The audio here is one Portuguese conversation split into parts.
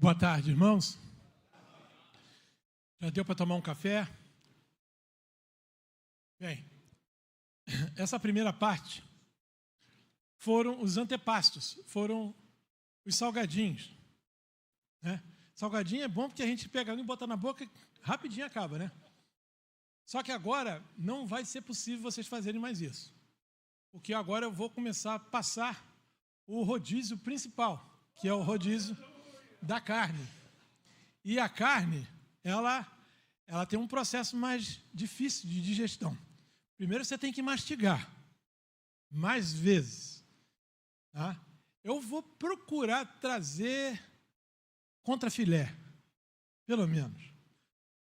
Boa tarde, irmãos. Já deu para tomar um café? Bem, essa primeira parte foram os antepastos, foram os salgadinhos, né? Salgadinho é bom porque a gente pega ali e bota na boca e rapidinho acaba, né? Só que agora não vai ser possível vocês fazerem mais isso, porque agora eu vou começar a passar o rodízio principal, que é o rodízio da carne. E a carne, ela tem um processo mais difícil de digestão. Primeiro você tem que mastigar mais vezes, tá? Eu vou procurar trazer contrafilé, pelo menos.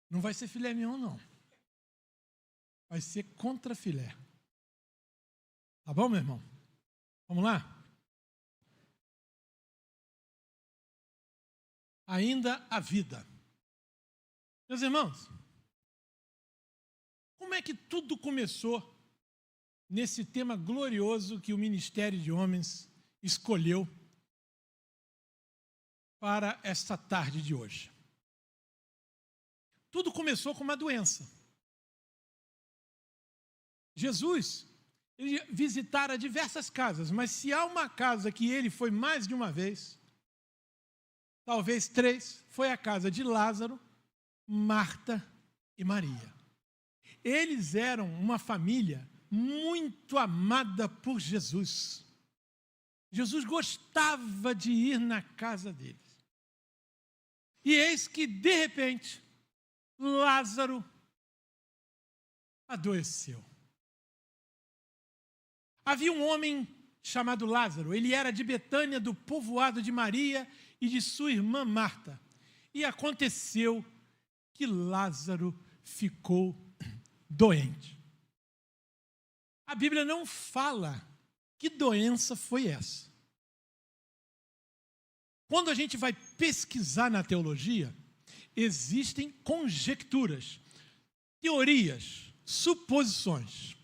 Não vai ser filé mignon, não. Vai ser contrafilé. Tá bom, meu irmão? Vamos lá? Ainda a vida. Meus irmãos, como é que tudo começou nesse tema glorioso que o Ministério de Homens escolheu para esta tarde de hoje? Tudo começou com uma doença. Jesus, ele visitara diversas casas, mas se há uma casa que ele foi mais de uma vez, talvez 3, foi a casa de Lázaro, Marta e Maria. Eles eram uma família muito amada por Jesus. Jesus gostava de ir na casa deles. E eis que, de repente, Lázaro adoeceu. Havia um homem chamado Lázaro, ele era de Betânia, do povoado de Maria e de sua irmã Marta. E aconteceu que Lázaro ficou doente. A Bíblia não fala que doença foi essa. Quando a gente vai pesquisar na teologia, existem conjecturas, teorias, suposições.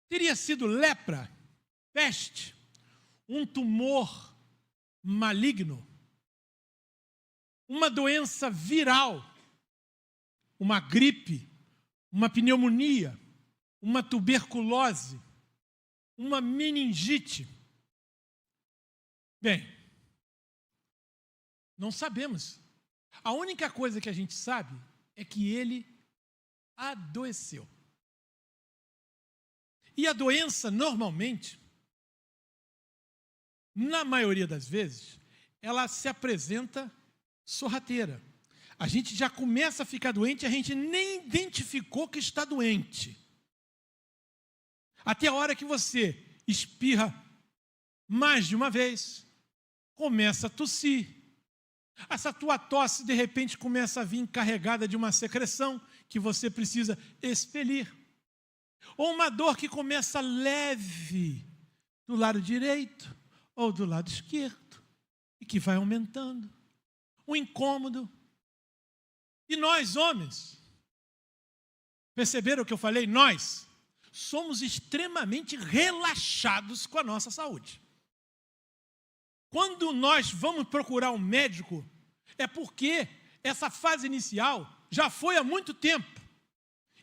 Teria sido lepra, peste, um tumor maligno, uma doença viral, uma gripe, uma pneumonia, uma tuberculose, uma meningite. Bem, não sabemos. A única coisa que a gente sabe é que ele adoeceu. E a doença, normalmente, na maioria das vezes, ela se apresenta sorrateira. A gente já começa a ficar doente, a gente nem identificou que está doente. Até a hora que você espirra mais de uma vez, começa a tossir. Essa tua tosse, de repente, começa a vir carregada de uma secreção que você precisa expelir. Ou uma dor que começa leve do lado direito ou do lado esquerdo e que vai aumentando. Um incômodo. E nós, homens, perceberam o que eu falei? Nós somos extremamente relaxados com a nossa saúde. Quando nós vamos procurar um médico, é porque essa fase inicial já foi há muito tempo.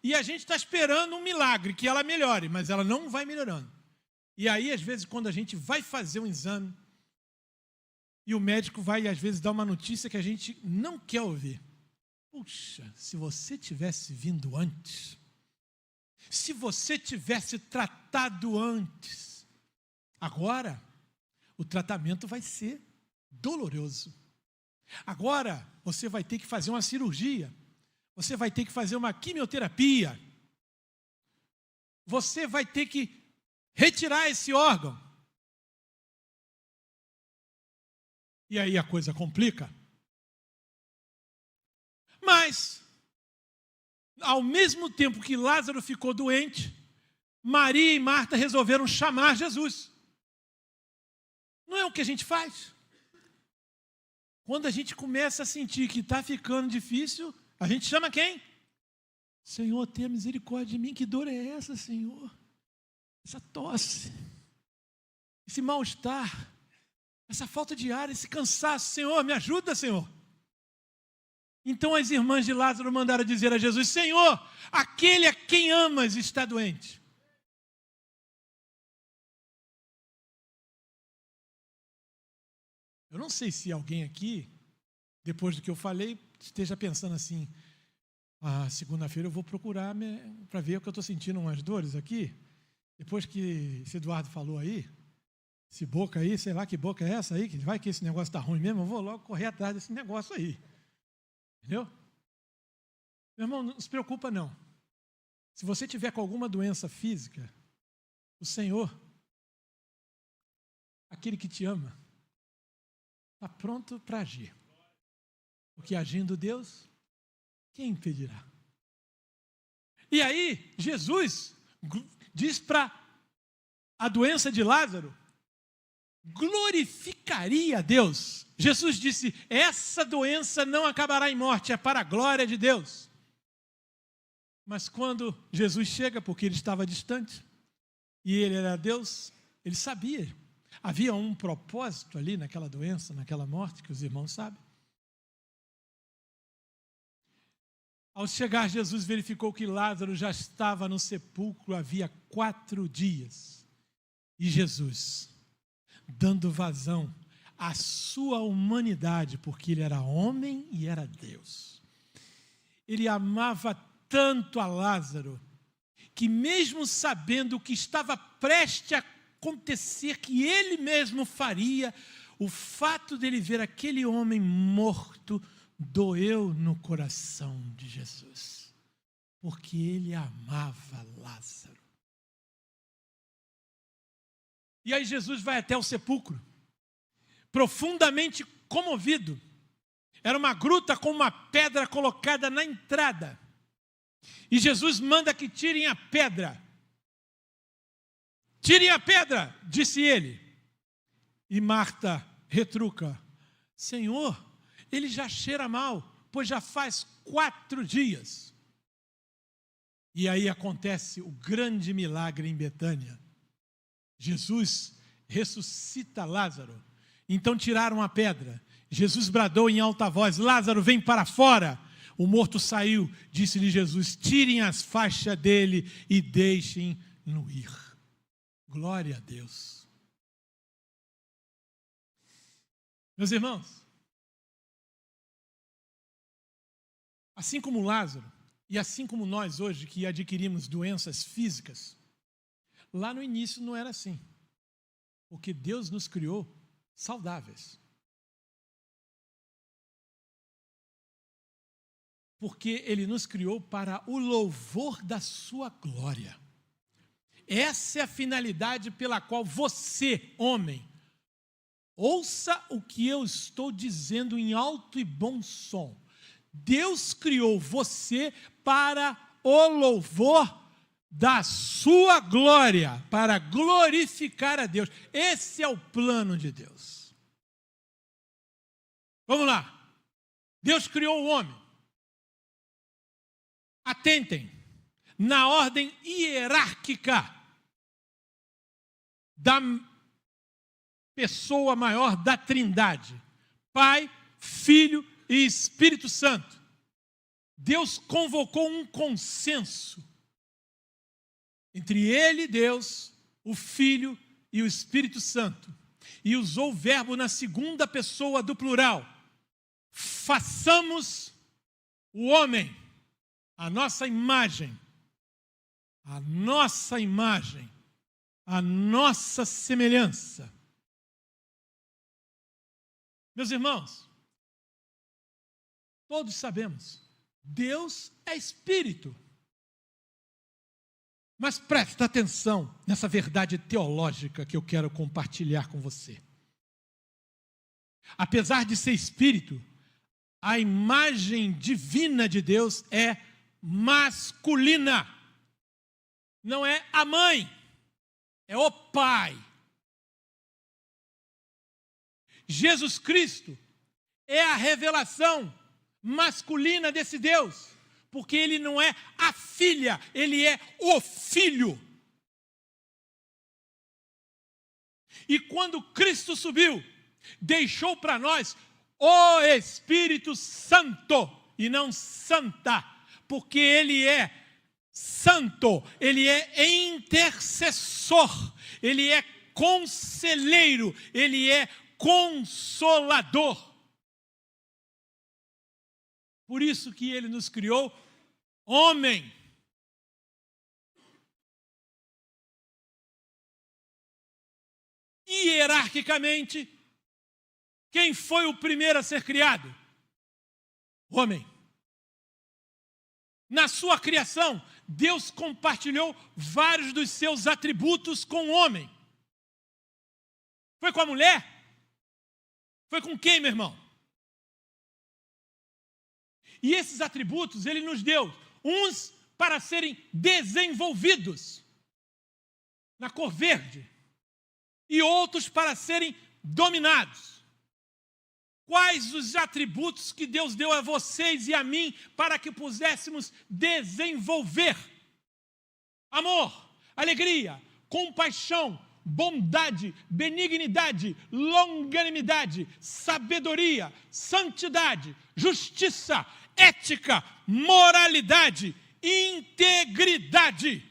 E a gente está esperando um milagre, que ela melhore, mas ela não vai melhorando. E aí, às vezes, quando a gente vai fazer um exame, e o médico vai, às vezes, dar uma notícia que a gente não quer ouvir. Puxa, se você tivesse vindo antes, se você tivesse tratado antes, agora o tratamento vai ser doloroso. Agora você vai ter que fazer uma cirurgia, você vai ter que fazer uma quimioterapia, você vai ter que retirar esse órgão. E aí a coisa complica. Mas, ao mesmo tempo que Lázaro ficou doente, Maria e Marta resolveram chamar Jesus. Não é o que a gente faz? Quando a gente começa a sentir que está ficando difícil, a gente chama quem? Senhor, tenha misericórdia de mim, que dor é essa, Senhor? Essa tosse, esse mal-estar, essa falta de ar, esse cansaço. Senhor, me ajuda, Senhor. Então as irmãs de Lázaro mandaram dizer a Jesus: Senhor, aquele a quem amas está doente. Eu não sei se alguém aqui, depois do que eu falei, esteja pensando assim: segunda-feira eu vou procurar para ver o que eu estou sentindo umas dores aqui. Depois que esse Eduardo falou aí, esse boca aí, sei lá que boca é essa aí, que vai que esse negócio está ruim mesmo, eu vou logo correr atrás desse negócio aí. Entendeu? Meu irmão, não se preocupa não. Se você tiver com alguma doença física, o Senhor, aquele que te ama, está pronto para agir. Porque agindo Deus, quem impedirá? E aí, Jesus diz para a doença de Lázaro, glorificaria a Deus. Jesus disse: essa doença não acabará em morte, é para a glória de Deus. Mas quando Jesus chega, porque ele estava distante, e ele era Deus, ele sabia. Havia um propósito ali naquela doença, naquela morte, que os irmãos sabem. Ao chegar, Jesus verificou que Lázaro já estava no sepulcro havia 4 dias. E Jesus, dando vazão à sua humanidade, porque ele era homem e era Deus, ele amava tanto a Lázaro, que mesmo sabendo o que estava prestes a acontecer, que ele mesmo faria, o fato dele ver aquele homem morto doeu no coração de Jesus, porque ele amava Lázaro. E aí Jesus vai até o sepulcro, profundamente comovido. Era uma gruta com uma pedra colocada na entrada. E Jesus manda que tirem a pedra. Tirem a pedra, disse ele. E Marta retruca: Senhor, ele já cheira mal, pois já faz 4 dias. E aí acontece o grande milagre em Betânia. Jesus ressuscita Lázaro. Então tiraram a pedra. Jesus bradou em alta voz: Lázaro, vem para fora. O morto saiu. Disse-lhe Jesus: tirem as faixas dele e deixem-no ir. Glória a Deus. Meus irmãos, assim como Lázaro, e assim como nós hoje que adquirimos doenças físicas, lá no início não era assim. Porque Deus nos criou saudáveis. Porque Ele nos criou para o louvor da sua glória. Essa é a finalidade pela qual você, homem, ouça o que eu estou dizendo em alto e bom som. Deus criou você para o louvor da sua glória, para glorificar a Deus. Esse é o plano de Deus. Vamos lá. Deus criou o homem. Atentem, na ordem hierárquica da pessoa maior da Trindade, Pai, Filho e Espírito Santo. Deus convocou um consenso entre Ele, Deus, o Filho e o Espírito Santo, e usou o verbo na segunda pessoa do plural. Façamos o homem, a nossa imagem, a nossa semelhança. Meus irmãos, todos sabemos, Deus é Espírito. Mas presta atenção nessa verdade teológica que eu quero compartilhar com você. Apesar de ser Espírito, a imagem divina de Deus é masculina. Não é a mãe, é o Pai. Jesus Cristo é a revelação masculina desse Deus, porque ele não é a filha, ele é o Filho. E quando Cristo subiu, deixou para nós o Espírito Santo e não santa, porque ele é santo, ele é intercessor, ele é conselheiro, ele é consolador. Por isso que ele nos criou homem. Hierarquicamente, quem foi o primeiro a ser criado? Homem. Na sua criação, Deus compartilhou vários dos seus atributos com o homem. Foi com a mulher? Foi com quem, meu irmão? E esses atributos ele nos deu, uns para serem desenvolvidos na cor verde e outros para serem dominados. Quais os atributos que Deus deu a vocês e a mim para que pudéssemos desenvolver? Amor, alegria, compaixão, bondade, benignidade, longanimidade, sabedoria, santidade, justiça, ética, moralidade, integridade.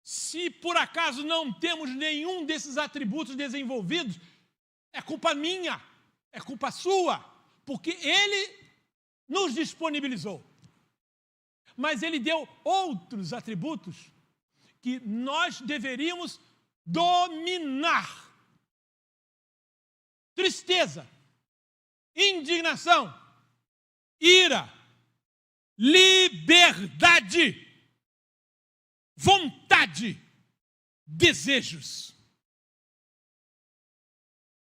Se por acaso não temos nenhum desses atributos desenvolvidos, é culpa minha, é culpa sua, porque ele nos disponibilizou. Mas ele deu outros atributos que nós deveríamos dominar. Tristeza, indignação, ira, liberdade, vontade, desejos.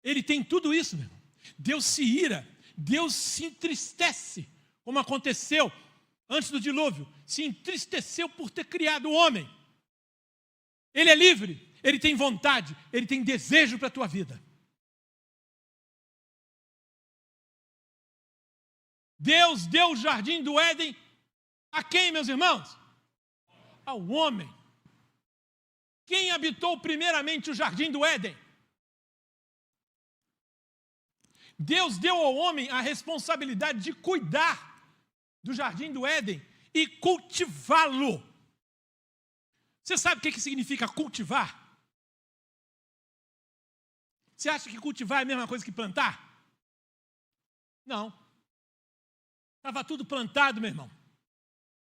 Ele tem tudo isso, meu irmão. Deus se ira, Deus se entristece, como aconteceu antes do dilúvio, se entristeceu por ter criado o homem. Ele é livre, ele tem vontade, ele tem desejo para a tua vida. Deus deu o jardim do Éden a quem, meus irmãos? Ao homem. Quem habitou primeiramente o jardim do Éden? Deus deu ao homem a responsabilidade de cuidar do jardim do Éden e cultivá-lo. Você sabe o que significa cultivar? Você acha que cultivar é a mesma coisa que plantar? Não. Estava tudo plantado, meu irmão.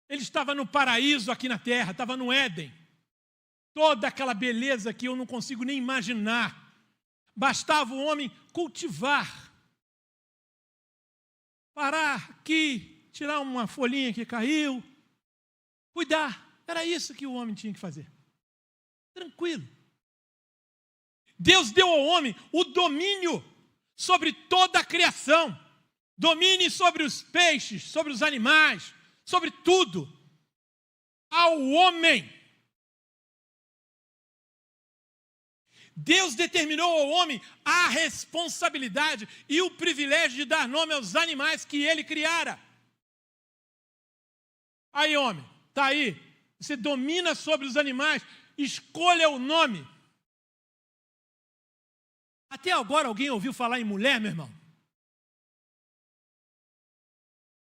Ele estava no paraíso aqui na terra, estava no Éden. Toda aquela beleza que eu não consigo nem imaginar. Bastava o homem cultivar. Parar aqui, tirar uma folhinha que caiu, cuidar. Era isso que o homem tinha que fazer. Tranquilo. Deus deu ao homem o domínio sobre toda a criação. Domine sobre os peixes, sobre os animais, sobre tudo. Ao homem. Deus determinou ao homem a responsabilidade e o privilégio de dar nome aos animais que ele criara. Aí, homem, está aí. Você domina sobre os animais, escolha o nome. Até agora alguém ouviu falar em mulher, meu irmão?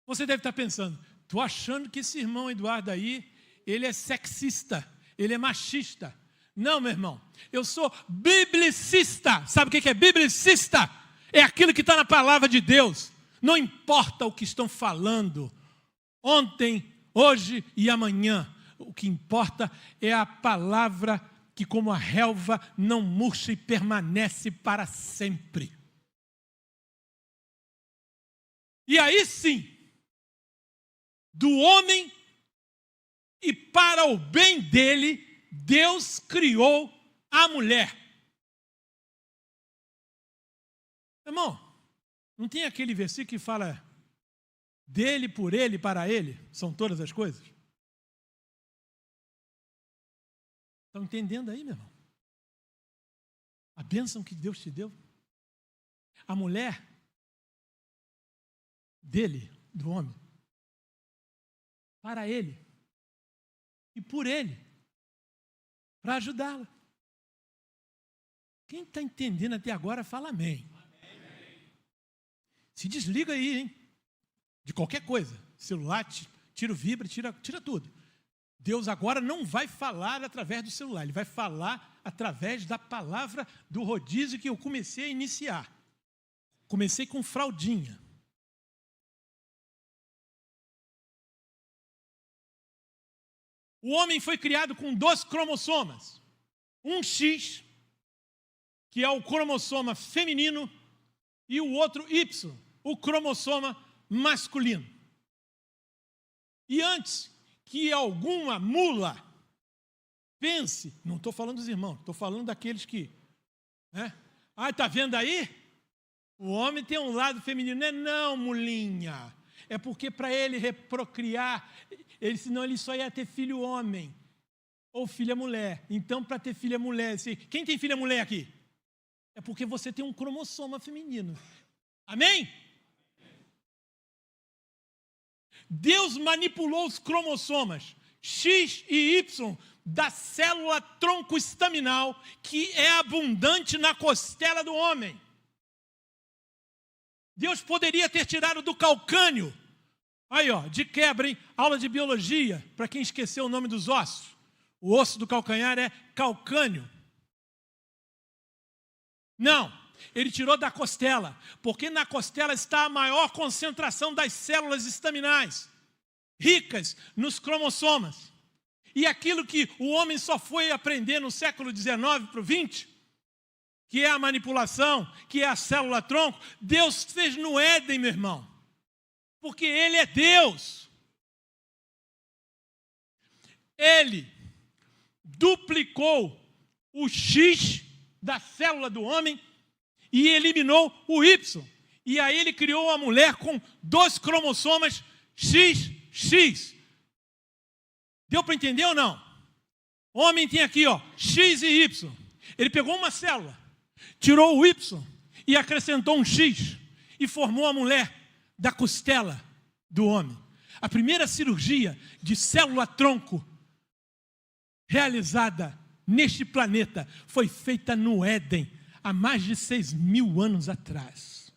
Você deve estar pensando, estou achando que esse irmão Eduardo aí, ele é sexista, ele é machista. Não, meu irmão, eu sou biblicista. Sabe o que é biblicista? É aquilo que está na palavra de Deus. Não importa o que estão falando, ontem, hoje e amanhã. O que importa é a palavra que, como a relva, não murcha e permanece para sempre. E aí sim, do homem e para o bem dele, Deus criou a mulher. Irmão, não tem aquele versículo que fala dele, por ele, para ele, são todas as coisas? Estão entendendo aí, meu irmão? A bênção que Deus te deu. A mulher dele, do homem, para ele e por ele, para ajudá-la. Quem está entendendo até agora, fala amém. Se desliga aí, hein? De qualquer coisa. Celular, tira o vibra, tira tudo. Deus agora não vai falar através do celular, Ele vai falar através da palavra do rodízio que eu comecei a iniciar. Comecei com fraldinha. O homem foi criado com 2 cromossomas. Um X, que é o cromossoma feminino, e o outro Y, o cromossoma masculino. E antes que alguma mula pense, não estou falando dos irmãos, estou falando daqueles que, está vendo aí? O homem tem um lado feminino. Não, mulinha. É porque para ele reprocriar, senão ele só ia ter filho homem ou filha mulher. Então, para ter filha mulher, quem tem filha mulher aqui? É porque você tem um cromossoma feminino. Amém? Deus manipulou os cromossomas X e Y da célula tronco estaminal que é abundante na costela do homem. Deus poderia ter tirado do calcânio. Aí, de quebra, hein? Aula de biologia, para quem esqueceu o nome dos ossos. O osso do calcanhar é calcânio. Não, ele tirou da costela, porque na costela está a maior concentração das células estaminais, ricas nos cromossomas. E aquilo que o homem só foi aprender no século XIX para o XX, que é a manipulação, que é a célula-tronco, Deus fez no Éden, meu irmão. Porque Ele é Deus. Ele duplicou o X da célula do homem e eliminou o Y. E aí Ele criou a mulher com 2 cromossomas XX. Deu para entender ou não? O homem tem aqui, X e Y. Ele pegou uma célula, tirou o Y e acrescentou um X e formou a mulher da costela do homem. A primeira cirurgia de célula-tronco realizada neste planeta foi feita no Éden, há mais de 6.000 anos atrás.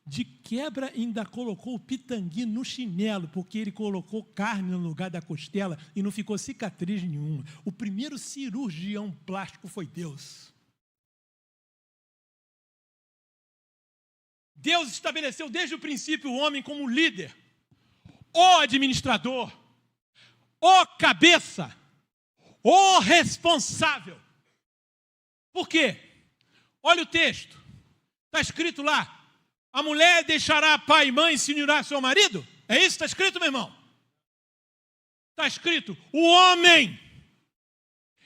De quebra ainda colocou o pitangui no chinelo, porque ele colocou carne no lugar da costela e não ficou cicatriz nenhuma. O primeiro cirurgião plástico foi Deus. Deus estabeleceu desde o princípio o homem como líder, o administrador, o cabeça, o responsável. Por quê? Olha o texto. Está escrito lá. A mulher deixará pai e mãe e se unirá ao seu marido? É isso que está escrito, meu irmão? Está escrito, o homem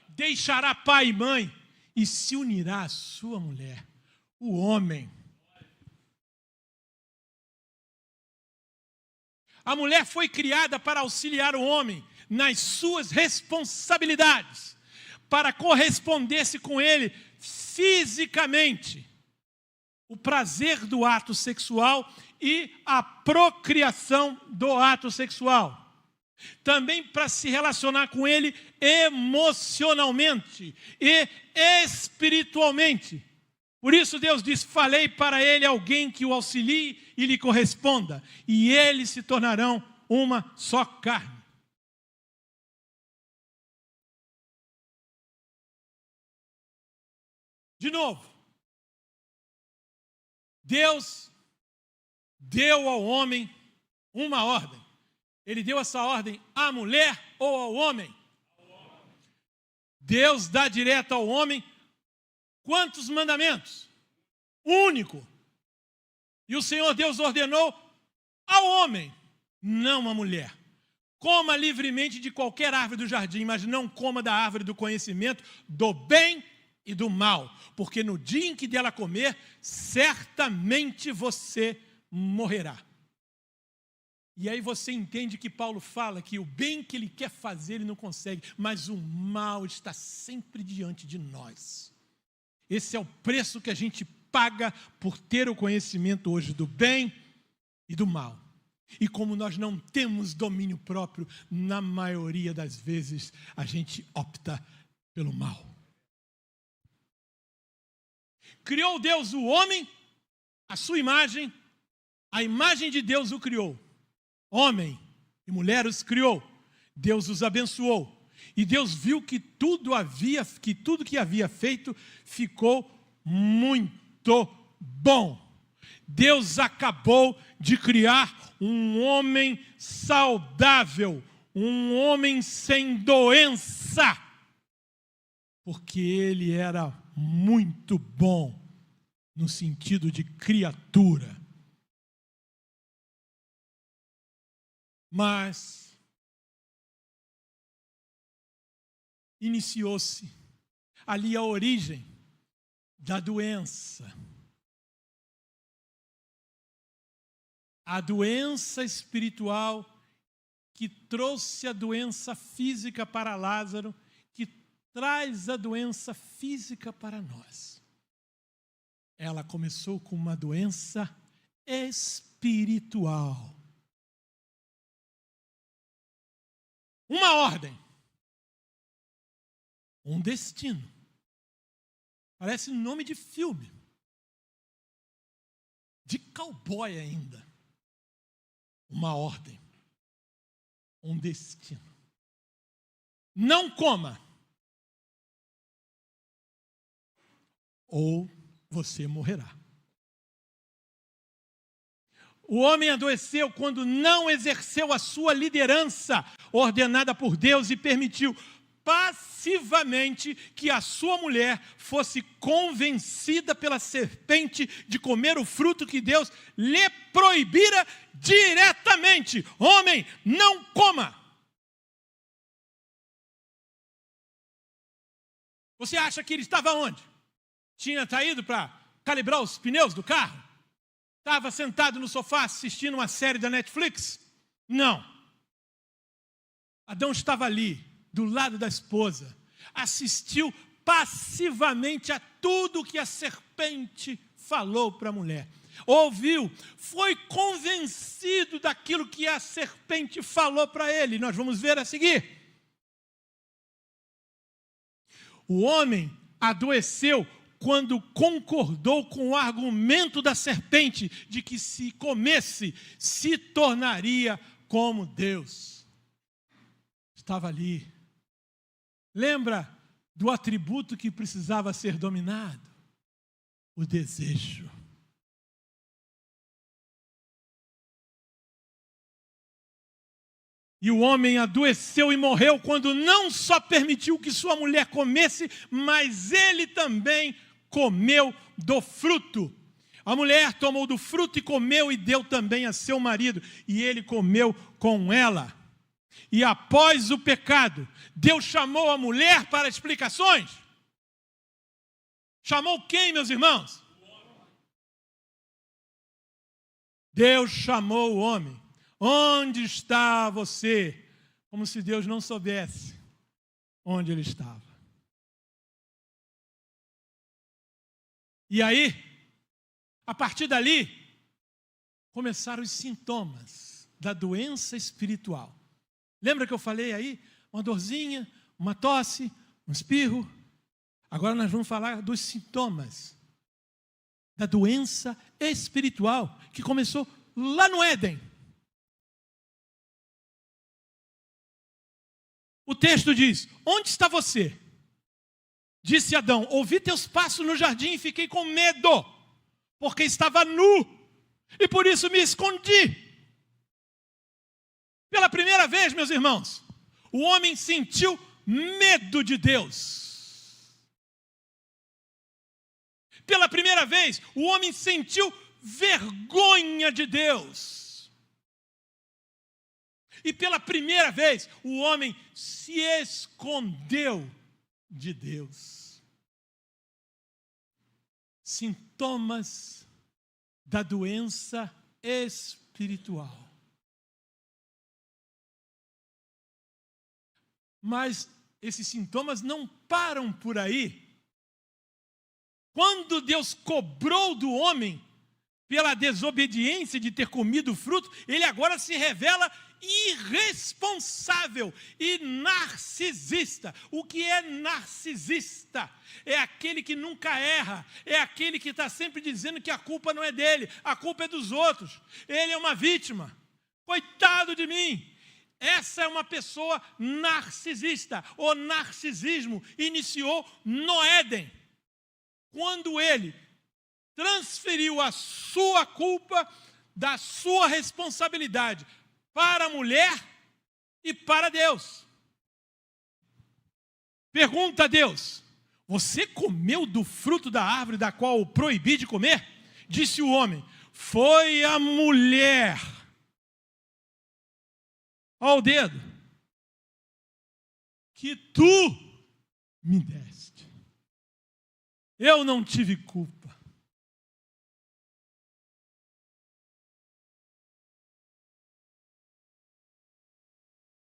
deixará pai e mãe e se unirá à sua mulher. O homem. A mulher foi criada para auxiliar o homem nas suas responsabilidades, para corresponder-se com ele fisicamente. O prazer do ato sexual e a procriação do ato sexual. Também para se relacionar com ele emocionalmente e espiritualmente. Por isso Deus diz, falei para ele alguém que o auxilie e lhe corresponda, e eles se tornarão uma só carne. De novo. Deus deu ao homem uma ordem. Ele deu essa ordem à mulher ou ao homem? Deus dá direto ao homem quantos mandamentos? Único. E o Senhor Deus ordenou ao homem, não à mulher. Coma livremente de qualquer árvore do jardim, mas não coma da árvore do conhecimento do bem e do mal, porque no dia em que dela comer, certamente você morrerá. E aí você entende que Paulo fala que o bem que ele quer fazer ele não consegue, mas o mal está sempre diante de nós. Esse é o preço que a gente paga por ter o conhecimento hoje do bem e do mal. E como nós não temos domínio próprio, na maioria das vezes a gente opta pelo mal. Criou Deus o homem, a sua imagem, a imagem de Deus o criou. Homem e mulher os criou. Deus os abençoou. E Deus viu que tudo que havia feito ficou muito bom. Deus acabou de criar um homem saudável, um homem sem doença, porque ele era muito bom no sentido de criatura. Mas iniciou-se ali a origem da doença. A doença espiritual que trouxe a doença física para Lázaro, que traz a doença física para nós. Ela começou com uma doença espiritual. Uma ordem. Um destino. Parece nome de filme. De cowboy ainda. Uma ordem. Um destino. Não coma. Ou você morrerá. O homem adoeceu quando não exerceu a sua liderança ordenada por Deus e permitiu passivamente que a sua mulher fosse convencida pela serpente de comer o fruto que Deus lhe proibira diretamente. Homem, não coma. Você acha que ele estava onde? Tinha saído para calibrar os pneus do carro? Estava sentado no sofá assistindo uma série da Netflix? Não. Adão estava ali, do lado da esposa, assistiu passivamente a tudo que a serpente falou para a mulher. Ouviu, foi convencido daquilo que a serpente falou para ele. Nós vamos ver a seguir. O homem adoeceu quando concordou com o argumento da serpente de que se comesse, se tornaria como Deus. Estava ali. Lembra do atributo que precisava ser dominado? O desejo. E o homem adoeceu e morreu quando não só permitiu que sua mulher comesse, mas ele também comeu do fruto. A mulher tomou do fruto e comeu e deu também a seu marido. E ele comeu com ela. E após o pecado, Deus chamou a mulher para explicações. Chamou quem, meus irmãos? Deus chamou o homem. Onde está você? Como se Deus não soubesse onde ele estava. E aí, a partir dali, começaram os sintomas da doença espiritual. Lembra que eu falei aí? Uma dorzinha, uma tosse, um espirro. Agora nós vamos falar dos sintomas da doença espiritual que começou lá no Éden. O texto diz: onde está você? Disse Adão: ouvi teus passos no jardim e fiquei com medo, porque estava nu, e por isso me escondi. Pela primeira vez, meus irmãos, o homem sentiu medo de Deus. Pela primeira vez, o homem sentiu vergonha de Deus. E pela primeira vez, o homem se escondeu de Deus. Sintomas da doença espiritual. Mas esses sintomas não param por aí. Quando Deus cobrou do homem pela desobediência de ter comido o fruto, ele agora se revela irresponsável e narcisista. O que é narcisista? É aquele que nunca erra, é aquele que está sempre dizendo que a culpa não é dele, a culpa é dos outros. Ele é uma vítima. Coitado de mim! Essa é uma pessoa narcisista. O narcisismo iniciou no Éden, quando ele transferiu a sua culpa da sua responsabilidade para a mulher e para Deus. Pergunta a Deus: você comeu do fruto da árvore da qual o proibi de comer? Disse o homem: foi a mulher. Olha o dedo. Que tu me deste. Eu não tive culpa.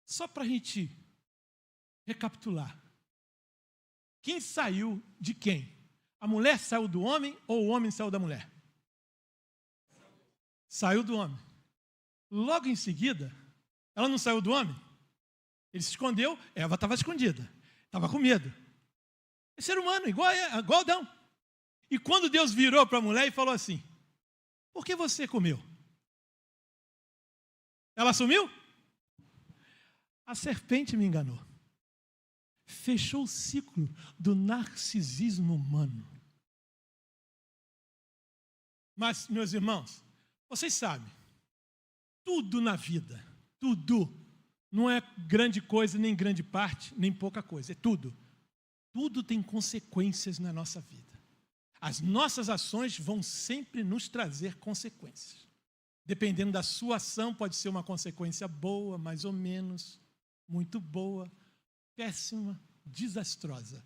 Só para a gente recapitular. Quem saiu de quem? A mulher saiu do homem ou o homem saiu da mulher? Saiu do homem. Logo em seguida, ela não saiu do homem? Ele se escondeu, Eva estava escondida, estava com medo. É ser humano, igual Adão. E quando Deus virou para a mulher e falou assim: por que você comeu? Ela sumiu? A serpente me enganou. Fechou o ciclo do narcisismo humano. Mas, meus irmãos, vocês sabem, tudo na vida, tudo, não é grande coisa, nem grande parte, nem pouca coisa, é tudo. Tudo tem consequências na nossa vida. As nossas ações vão sempre nos trazer consequências. Dependendo da sua ação, pode ser uma consequência boa, mais ou menos, muito boa, péssima, desastrosa.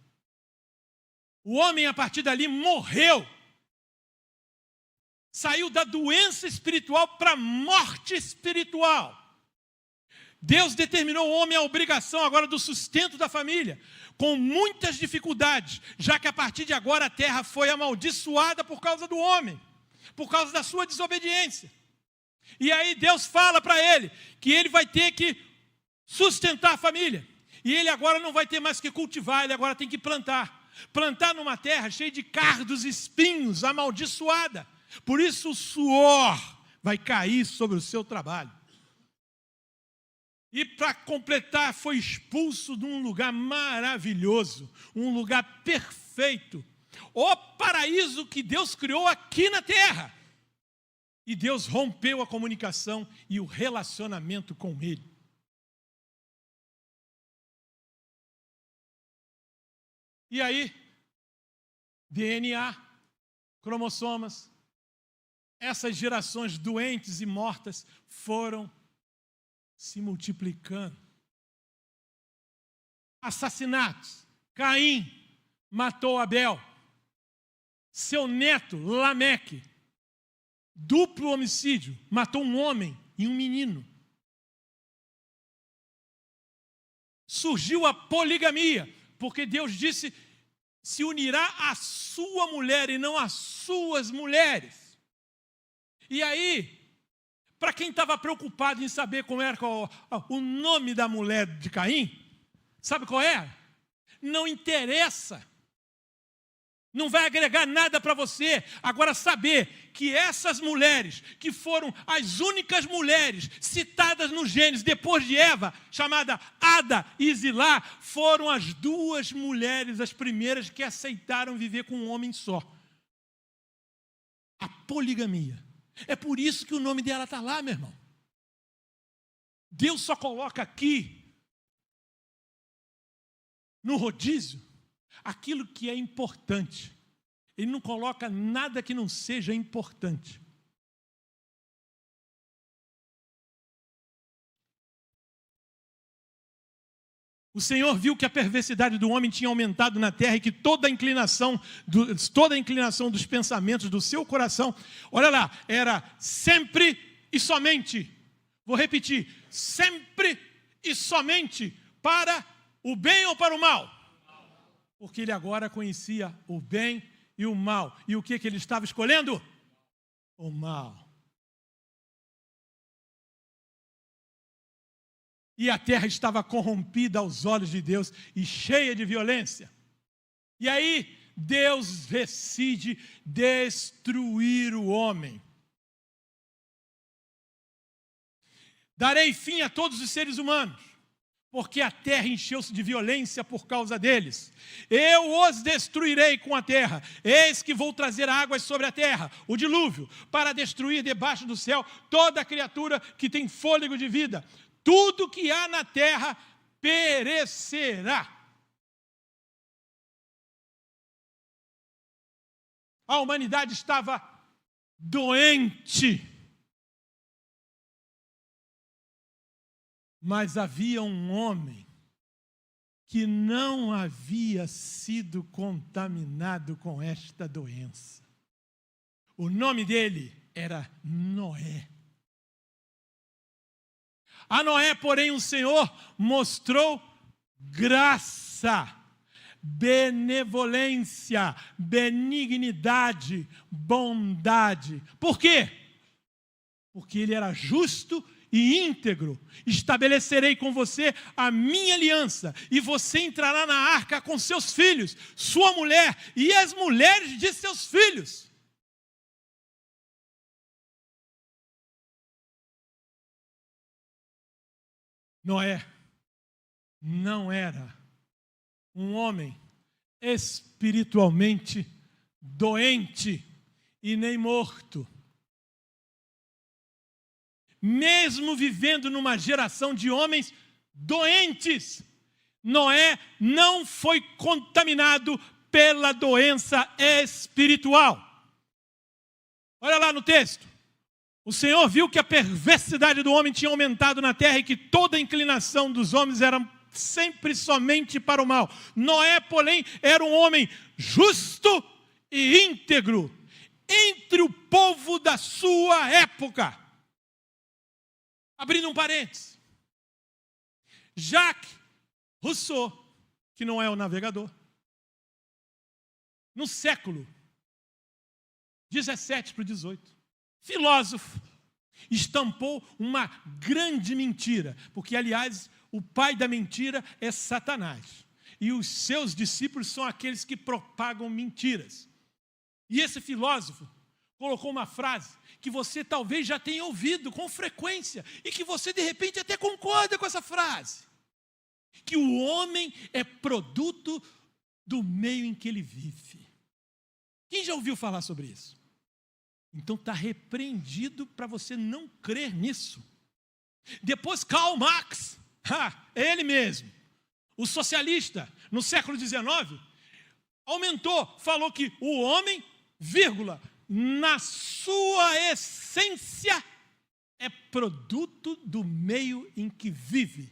O homem, a partir dali, morreu. Saiu da doença espiritual para a morte espiritual. Deus determinou ao homem a obrigação agora do sustento da família, com muitas dificuldades, já que a partir de agora a terra foi amaldiçoada por causa do homem, por causa da sua desobediência. E aí Deus fala para ele que ele vai ter que sustentar a família. E ele agora não vai ter mais que cultivar, ele agora tem que plantar. Plantar numa terra cheia de cardos e espinhos, amaldiçoada. Por isso o suor vai cair sobre o seu trabalho. E para completar, foi expulso de um lugar maravilhoso, um lugar perfeito. O paraíso que Deus criou aqui na terra. E Deus rompeu a comunicação e o relacionamento com ele. E aí, DNA, cromossomas, essas gerações doentes e mortas foram se multiplicando. Assassinatos. Caim matou Abel. Seu neto, Lameque, duplo homicídio, matou um homem e um menino. Surgiu a poligamia, porque Deus disse: se unirá a sua mulher e não as suas mulheres. E aí, para quem estava preocupado em saber como era o nome da mulher de Caim, sabe qual é? Não interessa. Não vai agregar nada para você. Agora, saber que essas mulheres, que foram as únicas mulheres citadas no Gênesis depois de Eva, chamada Ada e Zilá, foram as duas mulheres, as primeiras que aceitaram viver com um homem só. A poligamia. É por isso que o nome dela está lá, meu irmão. Deus só coloca aqui, no rodízio, aquilo que é importante. Ele não coloca nada que não seja importante. O Senhor viu que a perversidade do homem tinha aumentado na terra e que toda a inclinação dos pensamentos do seu coração, olha lá, era sempre e somente, vou repetir, sempre e somente para o bem ou para o mal? Porque ele agora conhecia o bem e o mal. E o que ele estava escolhendo? o mal. E a terra estava corrompida aos olhos de Deus e cheia de violência. E aí Deus decide destruir o homem. Darei fim a todos os seres humanos, porque a terra encheu-se de violência por causa deles. Eu os destruirei com a terra. Eis que vou trazer águas sobre a terra, o dilúvio, para destruir debaixo do céu toda criatura que tem fôlego de vida. Tudo que há na terra perecerá. A humanidade estava doente. Mas havia um homem que não havia sido contaminado com esta doença. O nome dele era Noé. A Noé, porém, o Senhor mostrou graça, benevolência, benignidade, bondade. Por quê? Porque ele era justo e íntegro. Estabelecerei com você a minha aliança, e você entrará na arca com seus filhos, sua mulher e as mulheres de seus filhos. Noé não era um homem espiritualmente doente e nem morto. Mesmo vivendo numa geração de homens doentes, Noé não foi contaminado pela doença espiritual. Olha lá no texto. O Senhor viu que a perversidade do homem tinha aumentado na terra e que toda a inclinação dos homens era sempre somente para o mal. Noé, porém, era um homem justo e íntegro entre o povo da sua época. Abrindo um parênteses, Jacques Rousseau, que não é o navegador, no século 17 para o 18, filósofo, estampou uma grande mentira, porque, aliás, o pai da mentira é Satanás, e os seus discípulos são aqueles que propagam mentiras. E esse filósofo colocou uma frase que você talvez já tenha ouvido com frequência e que você de repente até concorda com essa frase, que o homem é produto do meio em que ele vive. Quem já ouviu falar sobre isso? Então está repreendido para você não crer nisso. Depois Karl Marx, ele mesmo, o socialista, no século XIX, falou que o homem, na sua essência, é produto do meio em que vive.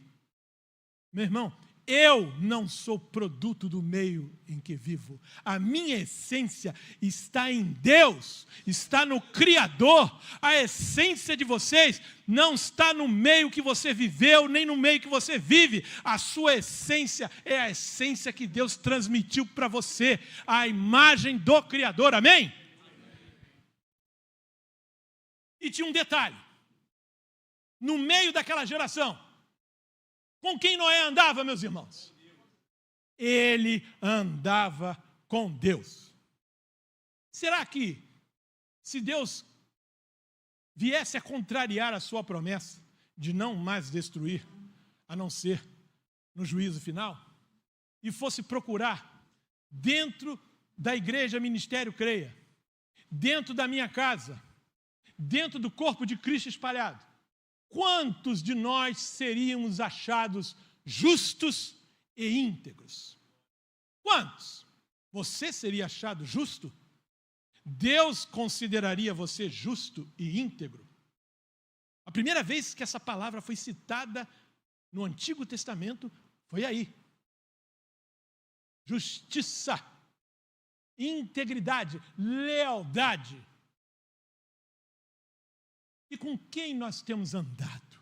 Meu irmão, eu não sou produto do meio em que vivo. A minha essência está em Deus, está no Criador. A essência de vocês não está no meio que você viveu, nem no meio que você vive. A sua essência é a essência que Deus transmitiu para você, a imagem do Criador. Amém? E tinha um detalhe. No meio daquela geração, com quem Noé andava, meus irmãos? Ele andava com Deus. Será que, se Deus viesse a contrariar a sua promessa de não mais destruir, a não ser no juízo final, e fosse procurar dentro da igreja Ministério Creia, dentro da minha casa, dentro do corpo de Cristo espalhado, quantos de nós seríamos achados justos e íntegros? Quantos? Você seria achado justo? Deus consideraria você justo e íntegro? A primeira vez que essa palavra foi citada no Antigo Testamento foi aí. Justiça, integridade, lealdade. E com quem nós temos andado?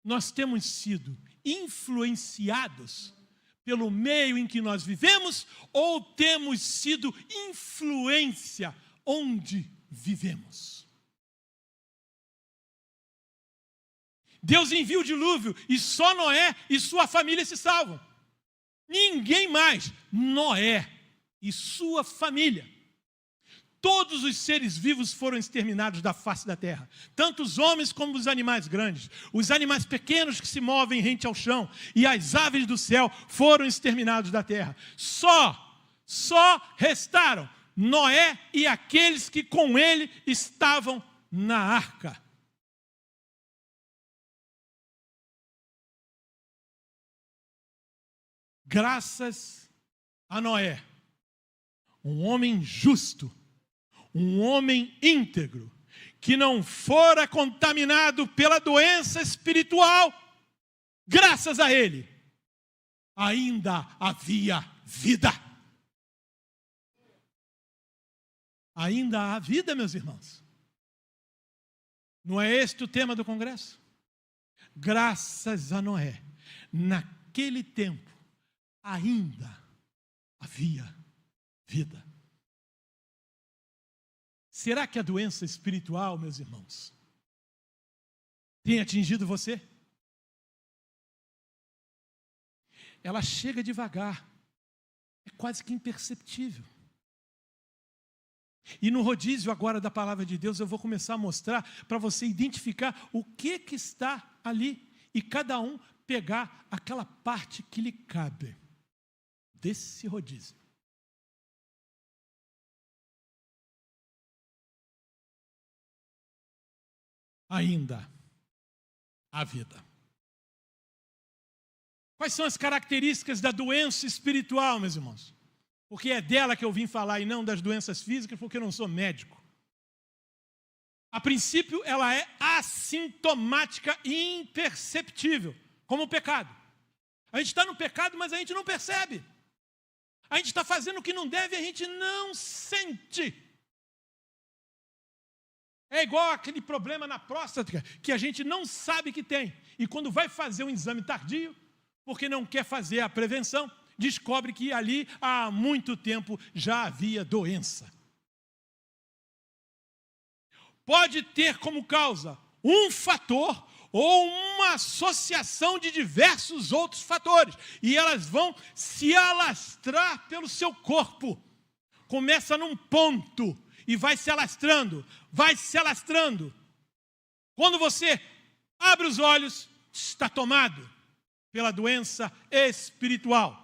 Nós temos sido influenciados pelo meio em que nós vivemos ou temos sido influência onde vivemos. Deus envia o dilúvio e só Noé e sua família se salvam. Ninguém mais. Noé e sua família. Todos os seres vivos foram exterminados da face da terra. Tanto os homens como os animais grandes. Os animais pequenos que se movem rente ao chão. E as aves do céu foram exterminados da terra. Só restaram Noé e aqueles que com ele estavam na arca. Graças a Noé, um homem justo, um homem íntegro, que não fora contaminado pela doença espiritual, graças a ele, ainda havia vida. Ainda há vida, meus irmãos. Não é este o tema do congresso? Graças a Noé, naquele tempo, ainda havia vida. Será que a doença espiritual, meus irmãos, tem atingido você? Ela chega devagar, é quase que imperceptível. E no rodízio agora da palavra de Deus, eu vou começar a mostrar para você identificar o que está ali e cada um pegar aquela parte que lhe cabe desse rodízio. Ainda há vida. Quais são as características da doença espiritual, meus irmãos? Porque é dela que eu vim falar e não das doenças físicas, porque eu não sou médico. A princípio, ela é assintomática e imperceptível, como o pecado. A gente está no pecado, mas a gente não percebe. A gente está fazendo o que não deve e a gente não sente. É igual aquele problema na próstata que a gente não sabe que tem. E quando vai fazer um exame tardio, porque não quer fazer a prevenção, descobre que ali há muito tempo já havia doença. Pode ter como causa um fator ou uma associação de diversos outros fatores. E elas vão se alastrar pelo seu corpo. Começa num ponto e vai se alastrando, vai se alastrando. Quando você abre os olhos, está tomado pela doença espiritual.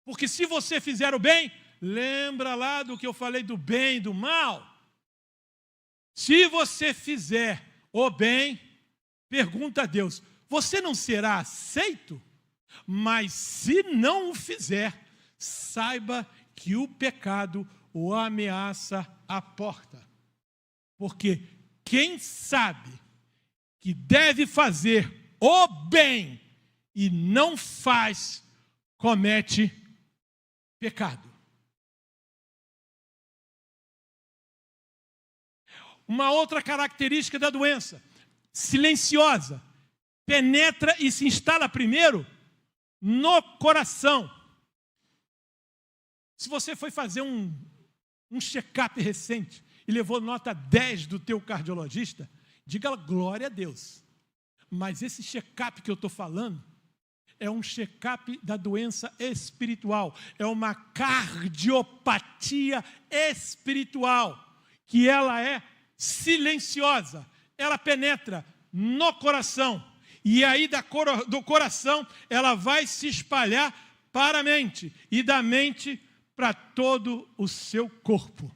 Porque se você fizer o bem, lembra lá do que eu falei do bem e do mal? Se você fizer o bem, pergunta a Deus, você não será aceito? Mas se não o fizer, saiba que o pecado o ameaça à porta. Porque quem sabe que deve fazer o bem e não faz, comete pecado. Uma outra característica da doença, silenciosa, penetra e se instala primeiro no coração. Se você foi fazer um check-up recente e levou nota 10 do teu cardiologista, diga glória a Deus. Mas esse check-up que eu estou falando é um check-up da doença espiritual. É uma cardiopatia espiritual, que ela é silenciosa. Ela penetra no coração. E aí do coração ela vai se espalhar para a mente. E da mente para todo o seu corpo.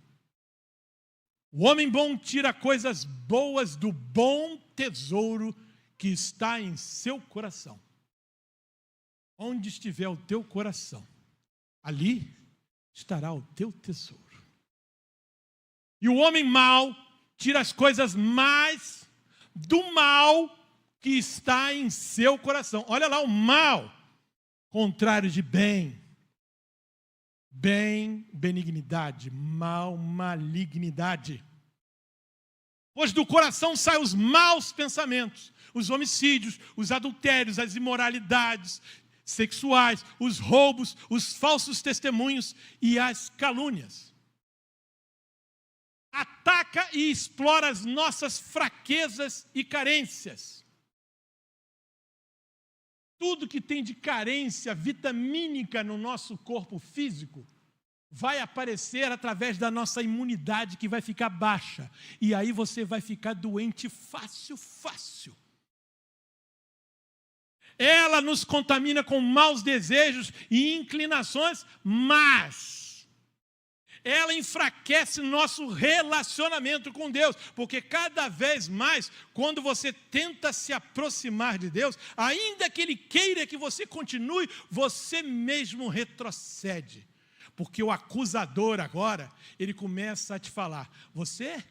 O homem bom tira coisas boas do bom tesouro que está em seu coração. Onde estiver o teu coração, ali estará o teu tesouro. E o homem mau tira as coisas mais do mal que está em seu coração. Olha lá o mal, contrário de bem. Bem, benignidade, mal, malignidade. Pois do coração saem os maus pensamentos, os homicídios, os adultérios, as imoralidades sexuais, os roubos, os falsos testemunhos e as calúnias. ataca e explora as nossas fraquezas e carências. Tudo que tem de carência vitamínica no nosso corpo físico vai aparecer através da nossa imunidade, que vai ficar baixa. E aí você vai ficar doente fácil. Ela nos contamina com maus desejos e inclinações, mas ela enfraquece nosso relacionamento com Deus, porque cada vez mais, quando você tenta se aproximar de Deus, ainda que Ele queira que você continue, você mesmo retrocede, porque o acusador agora, ele começa a te falar: você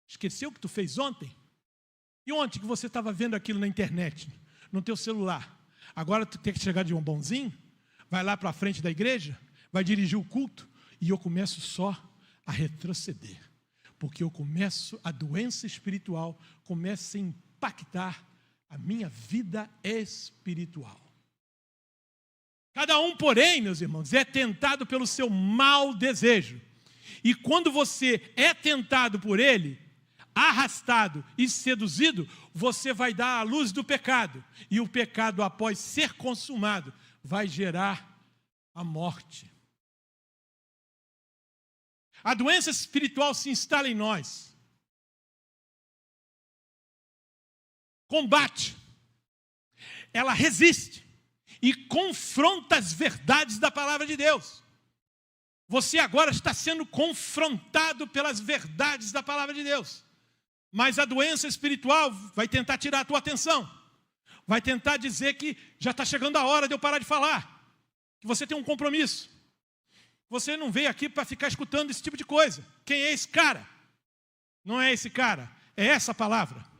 esqueceu o que tu fez ontem? E ontem que você estava vendo aquilo na internet, no teu celular, agora tu tem que chegar de um bonzinho, vai lá para a frente da igreja, vai dirigir o culto, e eu começo só a retroceder, porque a doença espiritual começa a impactar a minha vida espiritual. Cada um, porém, meus irmãos, é tentado pelo seu mau desejo, e quando você é tentado por ele, arrastado e seduzido, você vai dar à luz do pecado, e o pecado, após ser consumado, vai gerar a morte. A doença espiritual se instala em nós, combate, ela resiste e confronta as verdades da palavra de Deus. Você agora está sendo confrontado pelas verdades da palavra de Deus. Mas a doença espiritual vai tentar tirar a tua atenção. Vai tentar dizer que já está chegando a hora de eu parar de falar. Que você tem um compromisso. Você não veio aqui para ficar escutando esse tipo de coisa. Quem é esse cara? Não é esse cara. É essa a palavra.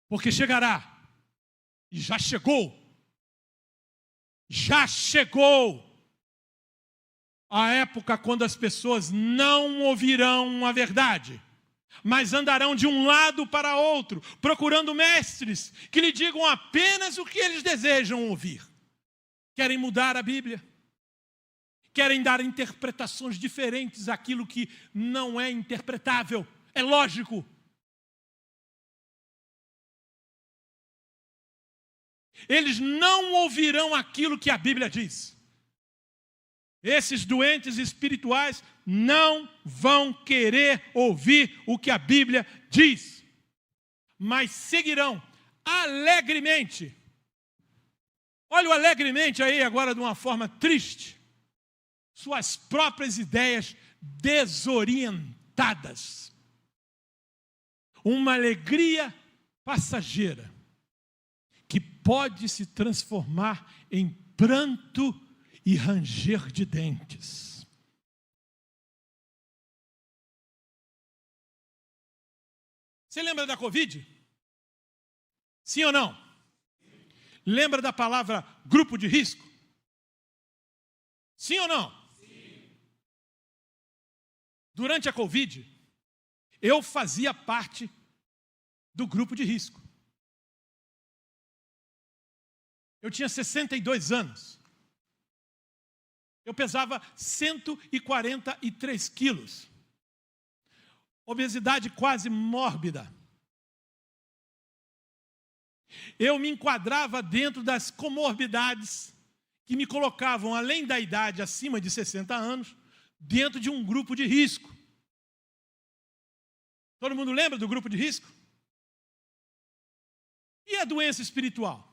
Porque chegará. E já chegou. Já chegou a época quando as pessoas não ouvirão a verdade, mas andarão de um lado para outro, procurando mestres que lhe digam apenas o que eles desejam ouvir. Querem mudar a Bíblia, querem dar interpretações diferentes àquilo que não é interpretável, é lógico. Eles não ouvirão aquilo que a Bíblia diz. Esses doentes espirituais não vão querer ouvir o que a Bíblia diz, mas seguirão alegremente. Olha o alegremente aí agora de uma forma triste. Suas próprias ideias desorientadas. Uma alegria passageira que pode se transformar em pranto e ranger de dentes. Você lembra da Covid? Sim ou não? Lembra da palavra grupo de risco? Sim ou não? Sim. Durante a Covid, eu fazia parte do grupo de risco. Eu tinha 62 anos. Eu pesava 143 quilos. Obesidade quase mórbida. Eu me enquadrava dentro das comorbidades que me colocavam, além da idade acima de 60 anos, dentro de um grupo de risco. Todo mundo lembra do grupo de risco? E a doença espiritual?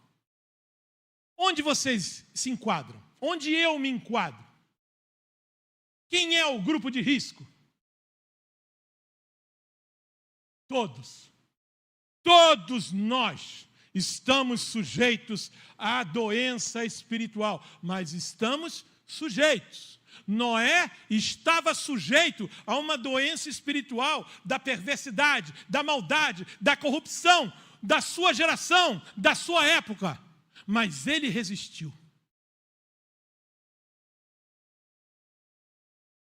Onde vocês se enquadram? Onde eu me enquadro? Quem é o grupo de risco? Todos. Todos nós estamos sujeitos à doença espiritual, mas estamos sujeitos. Noé estava sujeito a uma doença espiritual da perversidade, da maldade, da corrupção, da sua geração, da sua época, mas ele resistiu.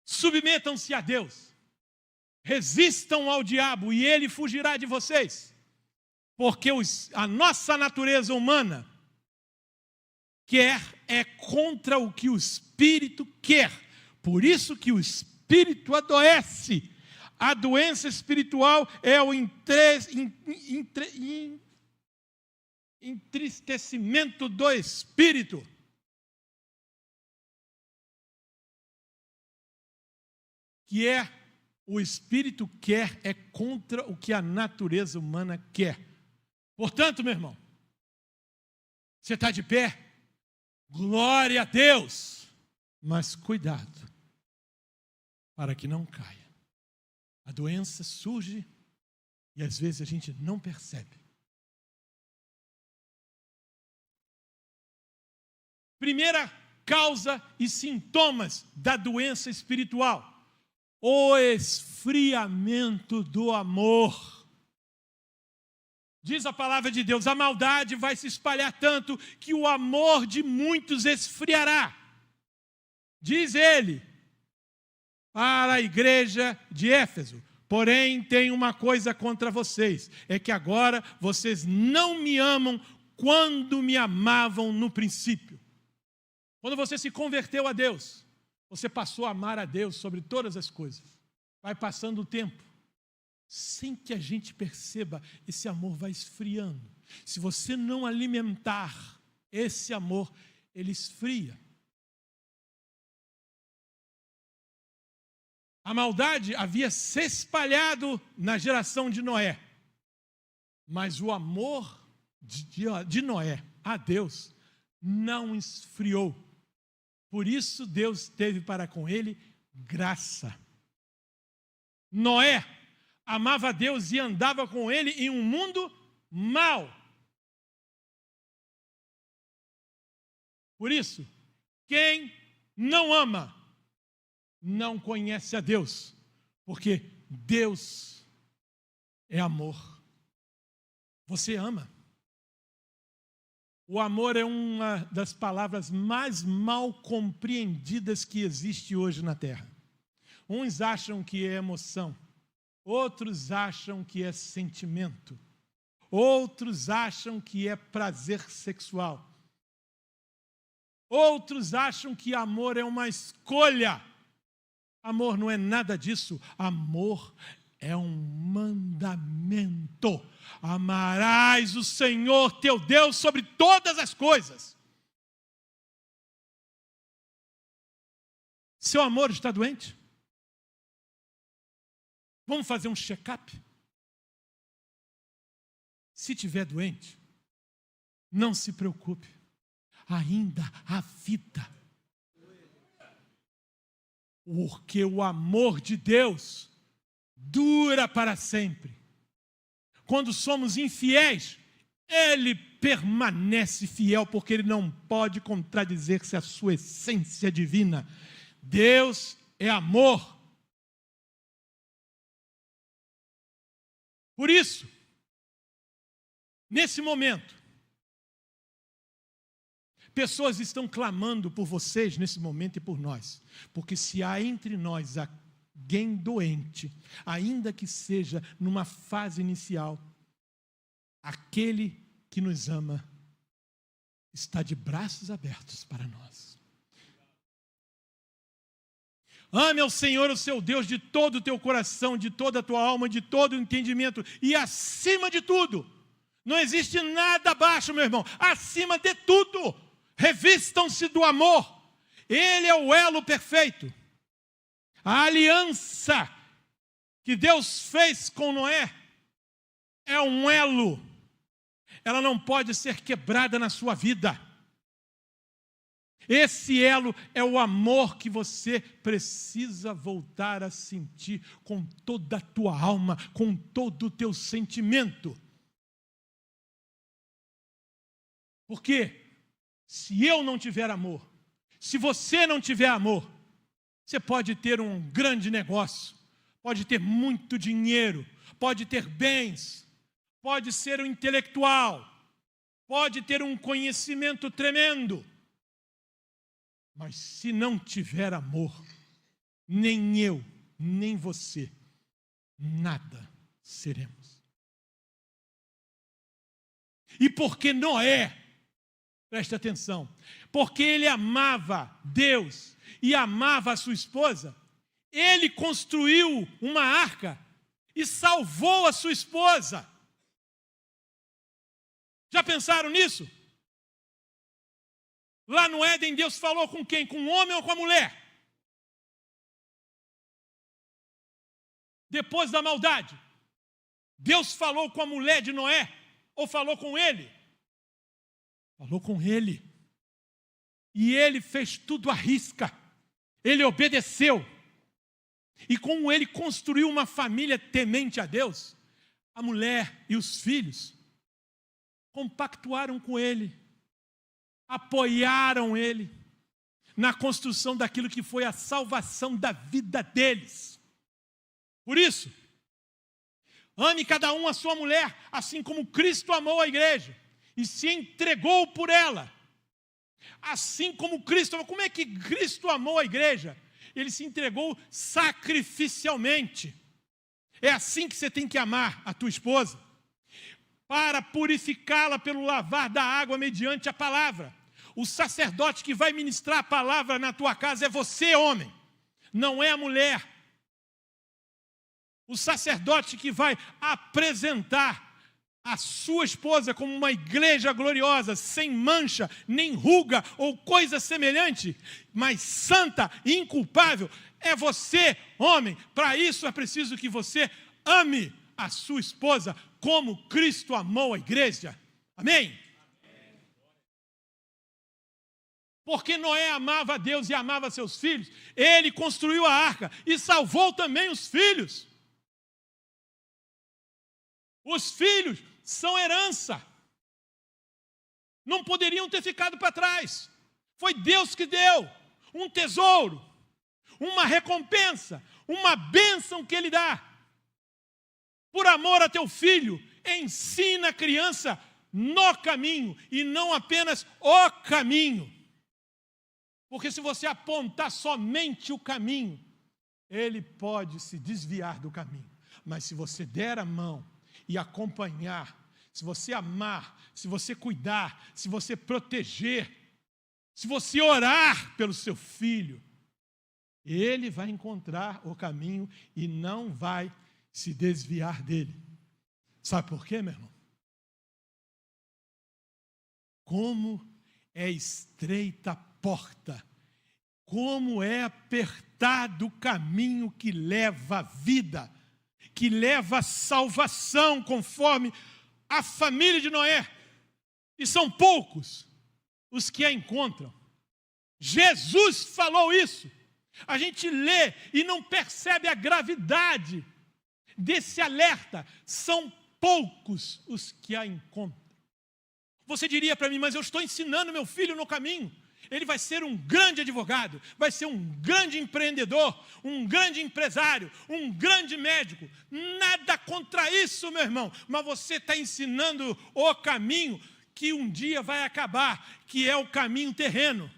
Submetam-se a Deus, resistam ao diabo e ele fugirá de vocês, porque a nossa natureza humana quer é contra o que o espírito quer. Por isso que o espírito adoece. A doença espiritual é o entristecimento do espírito. Que é o espírito quer é contra o que a natureza humana quer. Portanto, meu irmão, você está de pé? Glória a Deus! Mas cuidado, para que não caia. A doença surge e às vezes a gente não percebe. Primeira causa e sintomas da doença espiritual: o esfriamento do amor. Diz a palavra de Deus, a maldade vai se espalhar tanto que o amor de muitos esfriará. Diz ele para a igreja de Éfeso: porém, tem uma coisa contra vocês, é que agora vocês não me amam quando me amavam no princípio. Quando você se converteu a Deus, você passou a amar a Deus sobre todas as coisas. Vai passando o tempo, sem que a gente perceba, esse amor vai esfriando. Se você não alimentar esse amor, ele esfria. A maldade havia se espalhado na geração de Noé, mas o amor de Noé a Deus não esfriou. Por isso Deus teve para com ele graça. Noé amava a Deus e andava com ele em um mundo mau. Por isso, quem não ama não conhece a Deus, porque Deus é amor. Você ama. O amor é uma das palavras mais mal compreendidas que existe hoje na Terra. Uns acham que é emoção, outros acham que é sentimento, outros acham que é prazer sexual, outros acham que amor é uma escolha. Amor não é nada disso. Amor é um mandamento. Amarás o Senhor teu Deus sobre todas as coisas. Seu amor está doente? Vamos fazer um check-up? Se tiver doente, não se preocupe. Ainda há vida. Porque o amor de Deus dura para sempre. Quando somos infiéis, Ele permanece fiel, porque Ele não pode contradizer-se à sua essência divina. Deus é amor. Por isso, nesse momento, pessoas estão clamando por vocês nesse momento e por nós. Porque se há entre nós alguém doente, ainda que seja numa fase inicial, aquele que nos ama está de braços abertos para nós. Ame ao Senhor, o seu Deus, de todo o teu coração, de toda a tua alma, de todo o entendimento e acima de tudo. Não existe nada abaixo, meu irmão. Acima de tudo, revistam-se do amor. Ele é o elo perfeito. A aliança que Deus fez com Noé é um elo. Ela não pode ser quebrada na sua vida. Esse elo é o amor que você precisa voltar a sentir com toda a tua alma, com todo o teu sentimento. Porque se eu não tiver amor, se você não tiver amor, você pode ter um grande negócio, pode ter muito dinheiro, pode ter bens, pode ser um intelectual, pode ter um conhecimento tremendo. Mas se não tiver amor, nem eu, nem você, nada seremos. E porque Noé, Preste atenção. Porque ele amava Deus e amava a sua esposa, ele construiu uma arca e salvou a sua esposa. Já pensaram nisso? Lá no Éden, Deus falou com quem? Com o homem ou com a mulher? Depois da maldade, Deus falou com a mulher de Noé ou falou com ele? Falou com ele. E ele fez tudo à risca. Ele obedeceu. E como ele construiu uma família temente a Deus, a mulher e os filhos compactuaram com ele, apoiaram ele na construção daquilo que foi a salvação da vida deles. Por isso, ame cada um a sua mulher, assim como Cristo amou a igreja e se entregou por ela. Assim como Cristo amou. Como é que Cristo amou a igreja? Ele se entregou sacrificialmente. É assim que você tem que amar a tua esposa, para purificá-la pelo lavar da água mediante a palavra. O sacerdote que vai ministrar a palavra na tua casa é você, homem, não é a mulher. O sacerdote que vai apresentar a sua esposa como uma igreja gloriosa, sem mancha, nem ruga ou coisa semelhante, mas santa e inculpável, é você, homem. Para isso é preciso que você ame a sua esposa como Cristo amou a igreja. Amém? Porque Noé amava a Deus e amava seus filhos, ele construiu a arca e salvou também os filhos. Os filhos são herança. Não poderiam ter ficado para trás. Foi Deus que deu um tesouro, uma recompensa, uma bênção que Ele dá. Por amor a teu filho, ensina a criança no caminho e não apenas o caminho. Porque se você apontar somente o caminho, ele pode se desviar do caminho. Mas se você der a mão e acompanhar, se você amar, se você cuidar, se você proteger, se você orar pelo seu filho, ele vai encontrar o caminho e não vai se desviar dele. Sabe por quê, meu irmão? Como é estreita a porta, como é apertado o caminho que leva à vida, que leva à salvação, conforme a família de Noé. E são poucos os que a encontram. Jesus falou isso. A gente lê e não percebe a gravidade desse alerta. São poucos os que a encontram. Você diria para mim, mas eu estou ensinando meu filho no caminho. Ele vai ser um grande advogado, vai ser um grande empreendedor, um grande empresário, um grande médico. Nada contra isso, meu irmão. Mas você está ensinando o caminho que um dia vai acabar, que é o caminho terreno.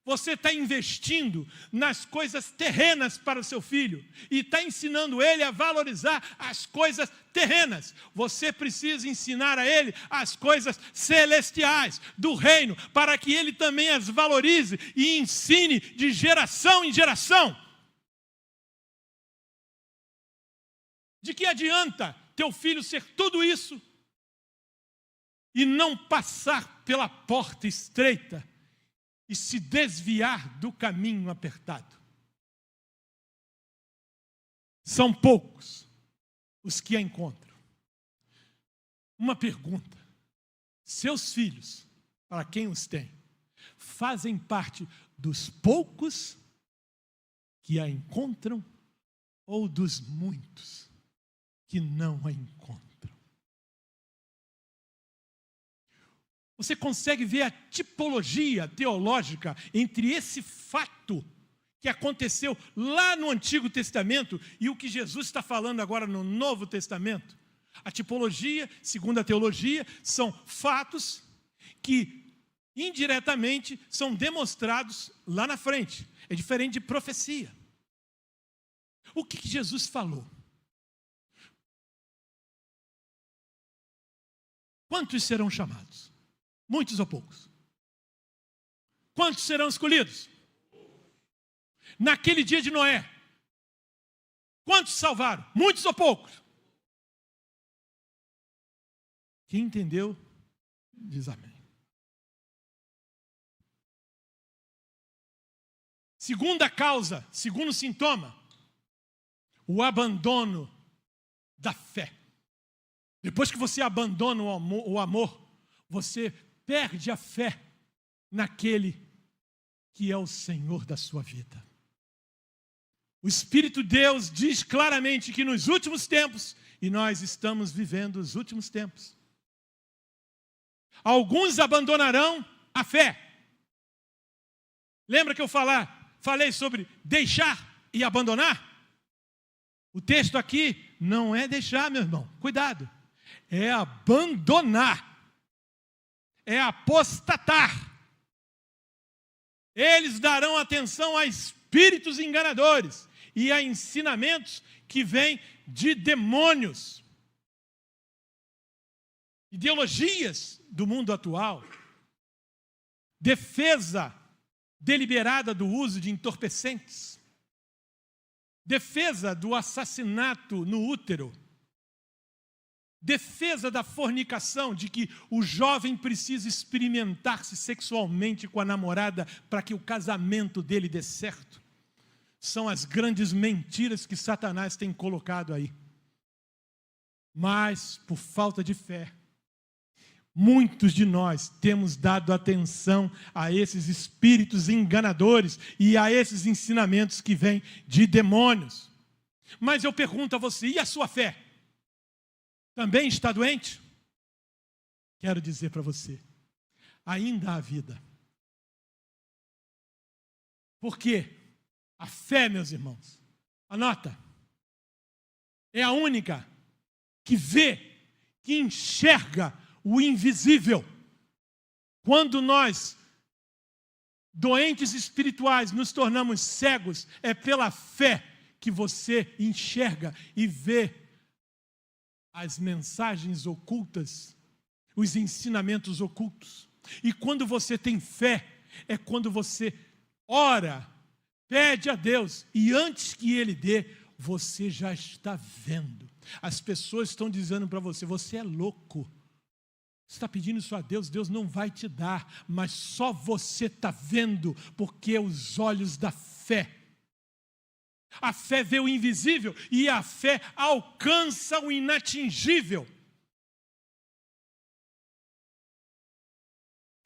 Você está investindo nas coisas terrenas para o seu filho e está ensinando ele a valorizar as coisas terrenas. Você precisa ensinar a ele as coisas celestiais do reino, para que ele também as valorize e ensine de geração em geração. De que adianta teu filho ser tudo isso e não passar pela porta estreita e se desviar do caminho apertado? São poucos os que a encontram. Uma pergunta: seus filhos, para quem os tem, fazem parte dos poucos que a encontram ou dos muitos que não a encontram? Você consegue ver a tipologia teológica entre esse fato que aconteceu lá no Antigo Testamento e o que Jesus está falando agora no Novo Testamento? A tipologia, segundo a teologia, são fatos que indiretamente são demonstrados lá na frente. É diferente de profecia. O que Jesus falou? Quantos serão chamados? Muitos ou poucos? Quantos serão escolhidos? Naquele dia de Noé, quantos salvaram? Muitos ou poucos? Quem entendeu, diz amém. Segunda causa, segundo sintoma, o abandono da fé. Depois que você abandona o amor, você perde a fé naquele que é o Senhor da sua vida. O Espírito de Deus diz claramente que nos últimos tempos, e nós estamos vivendo os últimos tempos, alguns abandonarão a fé. Lembra que eu falei sobre deixar e abandonar? O texto aqui não é deixar, meu irmão, cuidado. É abandonar. É apostatar. Eles darão atenção a espíritos enganadores e a ensinamentos que vêm de demônios. Ideologias do mundo atual. Defesa deliberada do uso de entorpecentes. Defesa do assassinato no útero. Defesa da fornicação, de que o jovem precisa experimentar-se sexualmente com a namorada para que o casamento dele dê certo. São as grandes mentiras que Satanás tem colocado aí. Mas, por falta de fé, muitos de nós temos dado atenção a esses espíritos enganadores e a esses ensinamentos que vêm de demônios. Mas eu pergunto a você, e a sua fé? Também está doente? Quero dizer para você, ainda há vida. Porque a fé, meus irmãos, anota, é a única que vê, que enxerga o invisível. Quando nós, doentes espirituais, nos tornamos cegos, é pela fé que você enxerga e vê as mensagens ocultas, os ensinamentos ocultos. E quando você tem fé, é quando você ora, pede a Deus, e antes que Ele dê, você já está vendo. As pessoas estão dizendo para você, você é louco. Você está pedindo isso a Deus, Deus não vai te dar, mas só você está vendo, porque os olhos da fé. A fé vê o invisível e a fé alcança o inatingível.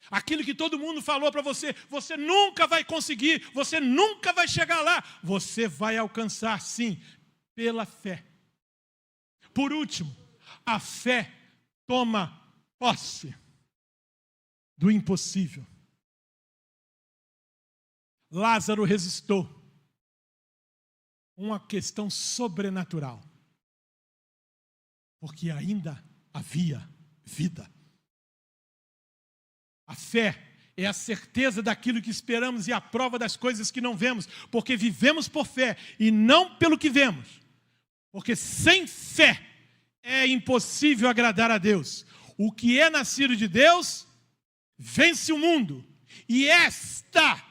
Aquilo que todo mundo falou para você, você nunca vai conseguir, você nunca vai chegar lá. Você vai alcançar, sim, pela fé. Por último, a fé toma posse do impossível. Lázaro resistiu uma questão sobrenatural, porque ainda havia vida. A fé é a certeza daquilo que esperamos e a prova das coisas que não vemos, porque vivemos por fé e não pelo que vemos. Porque sem fé é impossível agradar a Deus. O que é nascido de Deus vence o mundo. E esta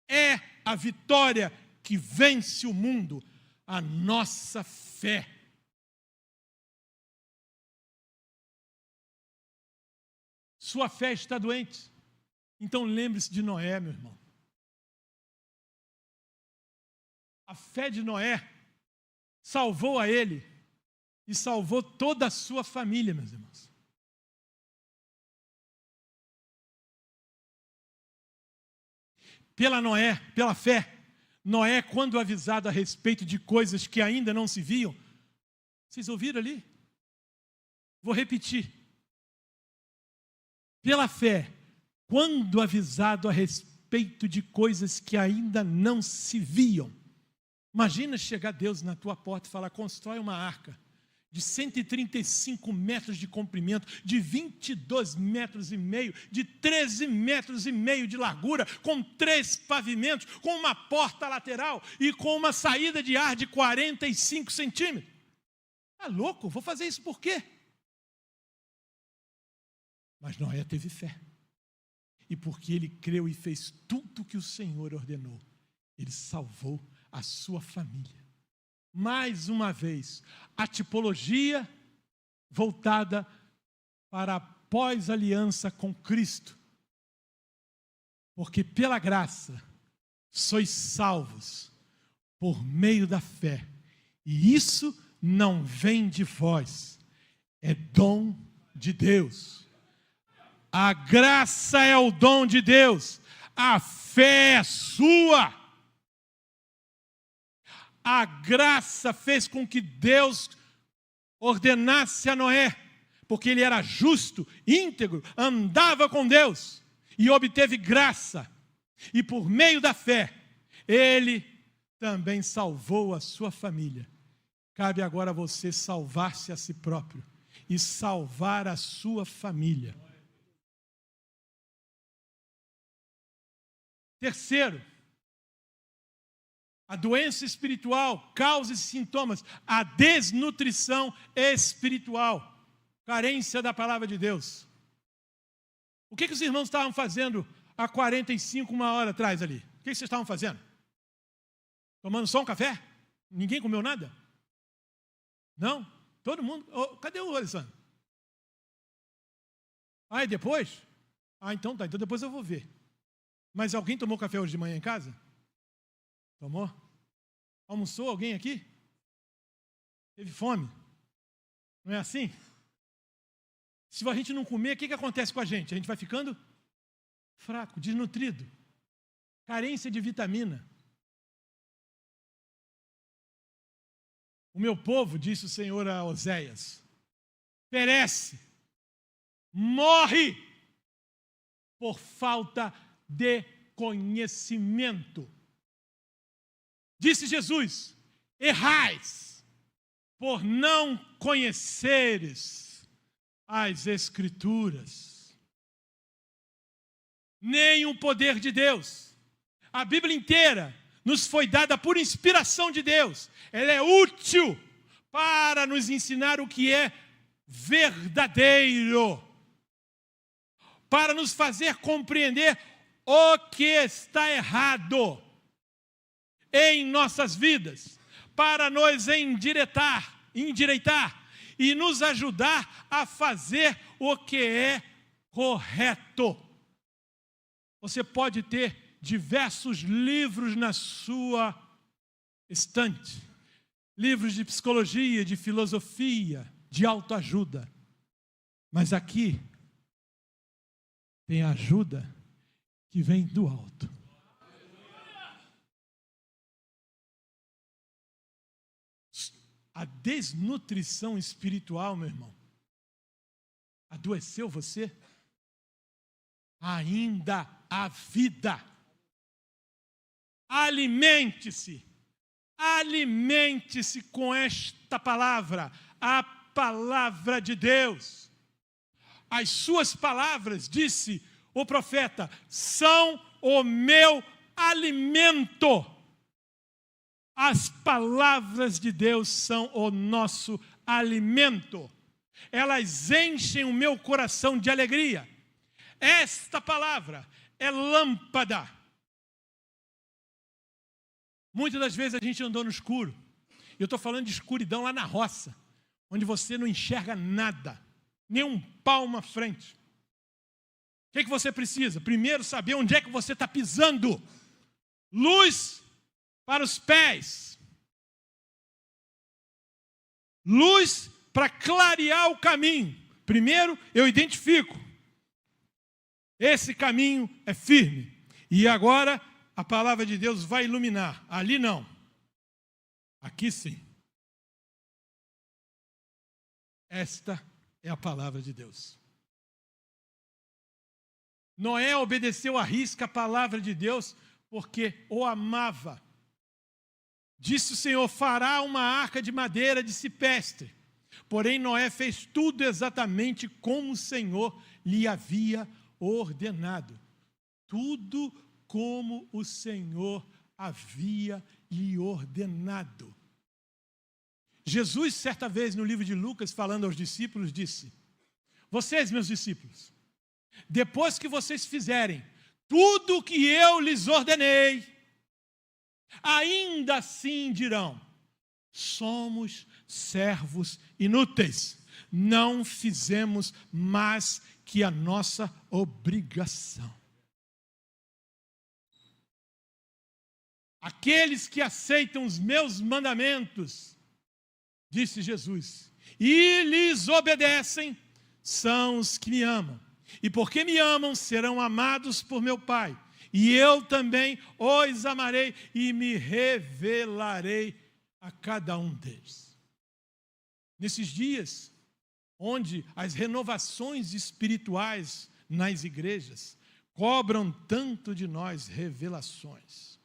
é a vitória que vence o mundo, a nossa fé. Sua fé está doente. Então lembre-se de Noé, meu irmão. A fé de Noé salvou a ele e salvou toda a sua família, meus irmãos. Pela fé, Noé, quando avisado a respeito de coisas que ainda não se viam, vocês ouviram ali? Vou repetir. Pela fé, quando avisado a respeito de coisas que ainda não se viam. Imagina chegar Deus na tua porta e falar, constrói uma arca de 135 metros de comprimento, de 22 metros e meio, de 13 metros e meio de largura, com 3 pavimentos, com uma porta lateral e com uma saída de ar de 45 centímetros. Tá louco? Vou fazer isso por quê? Mas Noé teve fé. E porque ele creu e fez tudo o que o Senhor ordenou, ele salvou a sua família. Mais uma vez, a tipologia voltada para a pós-aliança com Cristo. Porque pela graça sois salvos por meio da fé. E isso não vem de vós, é dom de Deus. A graça é o dom de Deus, a fé é sua. A graça fez com que Deus ordenasse a Noé, porque ele era justo, íntegro, andava com Deus e obteve graça. E por meio da fé, ele também salvou a sua família. Cabe agora a você salvar-se a si próprio e salvar a sua família. Terceiro, a doença espiritual, causas e sintomas, a desnutrição espiritual, carência da palavra de Deus. O que os irmãos estavam fazendo há 45, uma hora atrás ali? O que vocês estavam fazendo? Tomando só um café? Ninguém comeu nada? Não? Todo mundo? Oh, cadê o Alessandro? E depois? Então tá, então depois eu vou ver. Mas alguém tomou café hoje de manhã em casa? Tomou? Almoçou alguém aqui? Teve fome? Não é assim? Se a gente não comer, o que acontece com a gente? A gente vai ficando fraco, desnutrido, carência de vitamina. O meu povo, disse o Senhor a Oséias, perece, morre por falta de conhecimento. Disse Jesus, errais por não conheceres as Escrituras, nem o poder de Deus. A Bíblia inteira nos foi dada por inspiração de Deus. Ela é útil para nos ensinar o que é verdadeiro, para nos fazer compreender o que está errado em nossas vidas, para nos endireitar e nos ajudar a fazer o que é correto. Você pode ter diversos livros na sua estante, livros de psicologia, de filosofia, de autoajuda, mas aqui tem ajuda que vem do alto. A desnutrição espiritual, meu irmão, adoeceu você? Ainda há vida. Alimente-se com esta palavra, a palavra de Deus. As suas palavras, disse o profeta, são o meu alimento. As palavras de Deus são o nosso alimento. Elas enchem o meu coração de alegria. Esta palavra é lâmpada. Muitas das vezes a gente andou no escuro. Eu estou falando de escuridão lá na roça, onde você não enxerga nada, nem um palmo à frente. O que você precisa? Primeiro saber onde é que você está pisando. Luz para os pés. Luz para clarear o caminho. Primeiro eu identifico. Esse caminho é firme. E agora a palavra de Deus vai iluminar. Ali não. Aqui sim. Esta é a palavra de Deus. Noé obedeceu à risca a palavra de Deus porque o amava. Disse o Senhor, fará uma arca de madeira de cipestre. Porém, Noé fez tudo exatamente como o Senhor lhe havia ordenado. Tudo como o Senhor havia lhe ordenado. Jesus, certa vez no livro de Lucas, falando aos discípulos, disse, vocês, meus discípulos, depois que vocês fizerem tudo o que eu lhes ordenei, ainda assim dirão: somos servos inúteis, não fizemos mais que a nossa obrigação. Aqueles que aceitam os meus mandamentos, disse Jesus, e lhes obedecem, são os que me amam. E porque me amam, serão amados por meu Pai. E eu também os amarei e me revelarei a cada um deles. Nesses dias, onde as renovações espirituais nas igrejas cobram tanto de nós revelações.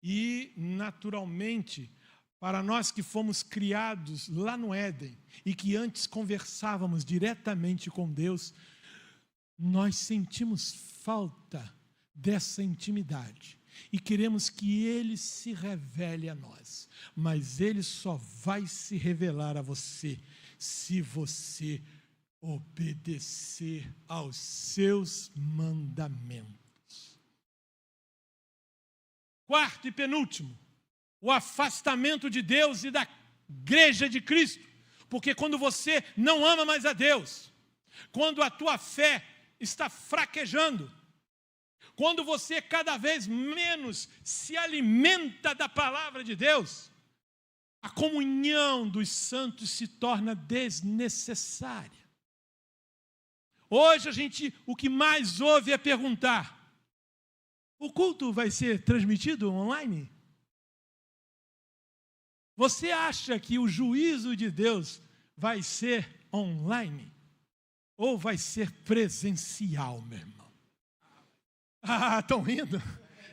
E, naturalmente, para nós que fomos criados lá no Éden e que antes conversávamos diretamente com Deus, nós sentimos falta dessa intimidade e queremos que Ele se revele a nós. Mas Ele só vai se revelar a você se você obedecer aos seus mandamentos. Quarto e penúltimo, o afastamento de Deus e da igreja de Cristo. Porque quando você não ama mais a Deus, quando a tua fé está fraquejando, quando você cada vez menos se alimenta da palavra de Deus, a comunhão dos santos se torna desnecessária. Hoje o que mais ouve é perguntar: o culto vai ser transmitido online? Você acha que o juízo de Deus vai ser online? Ou vai ser presencial, meu irmão? Ah, estão rindo?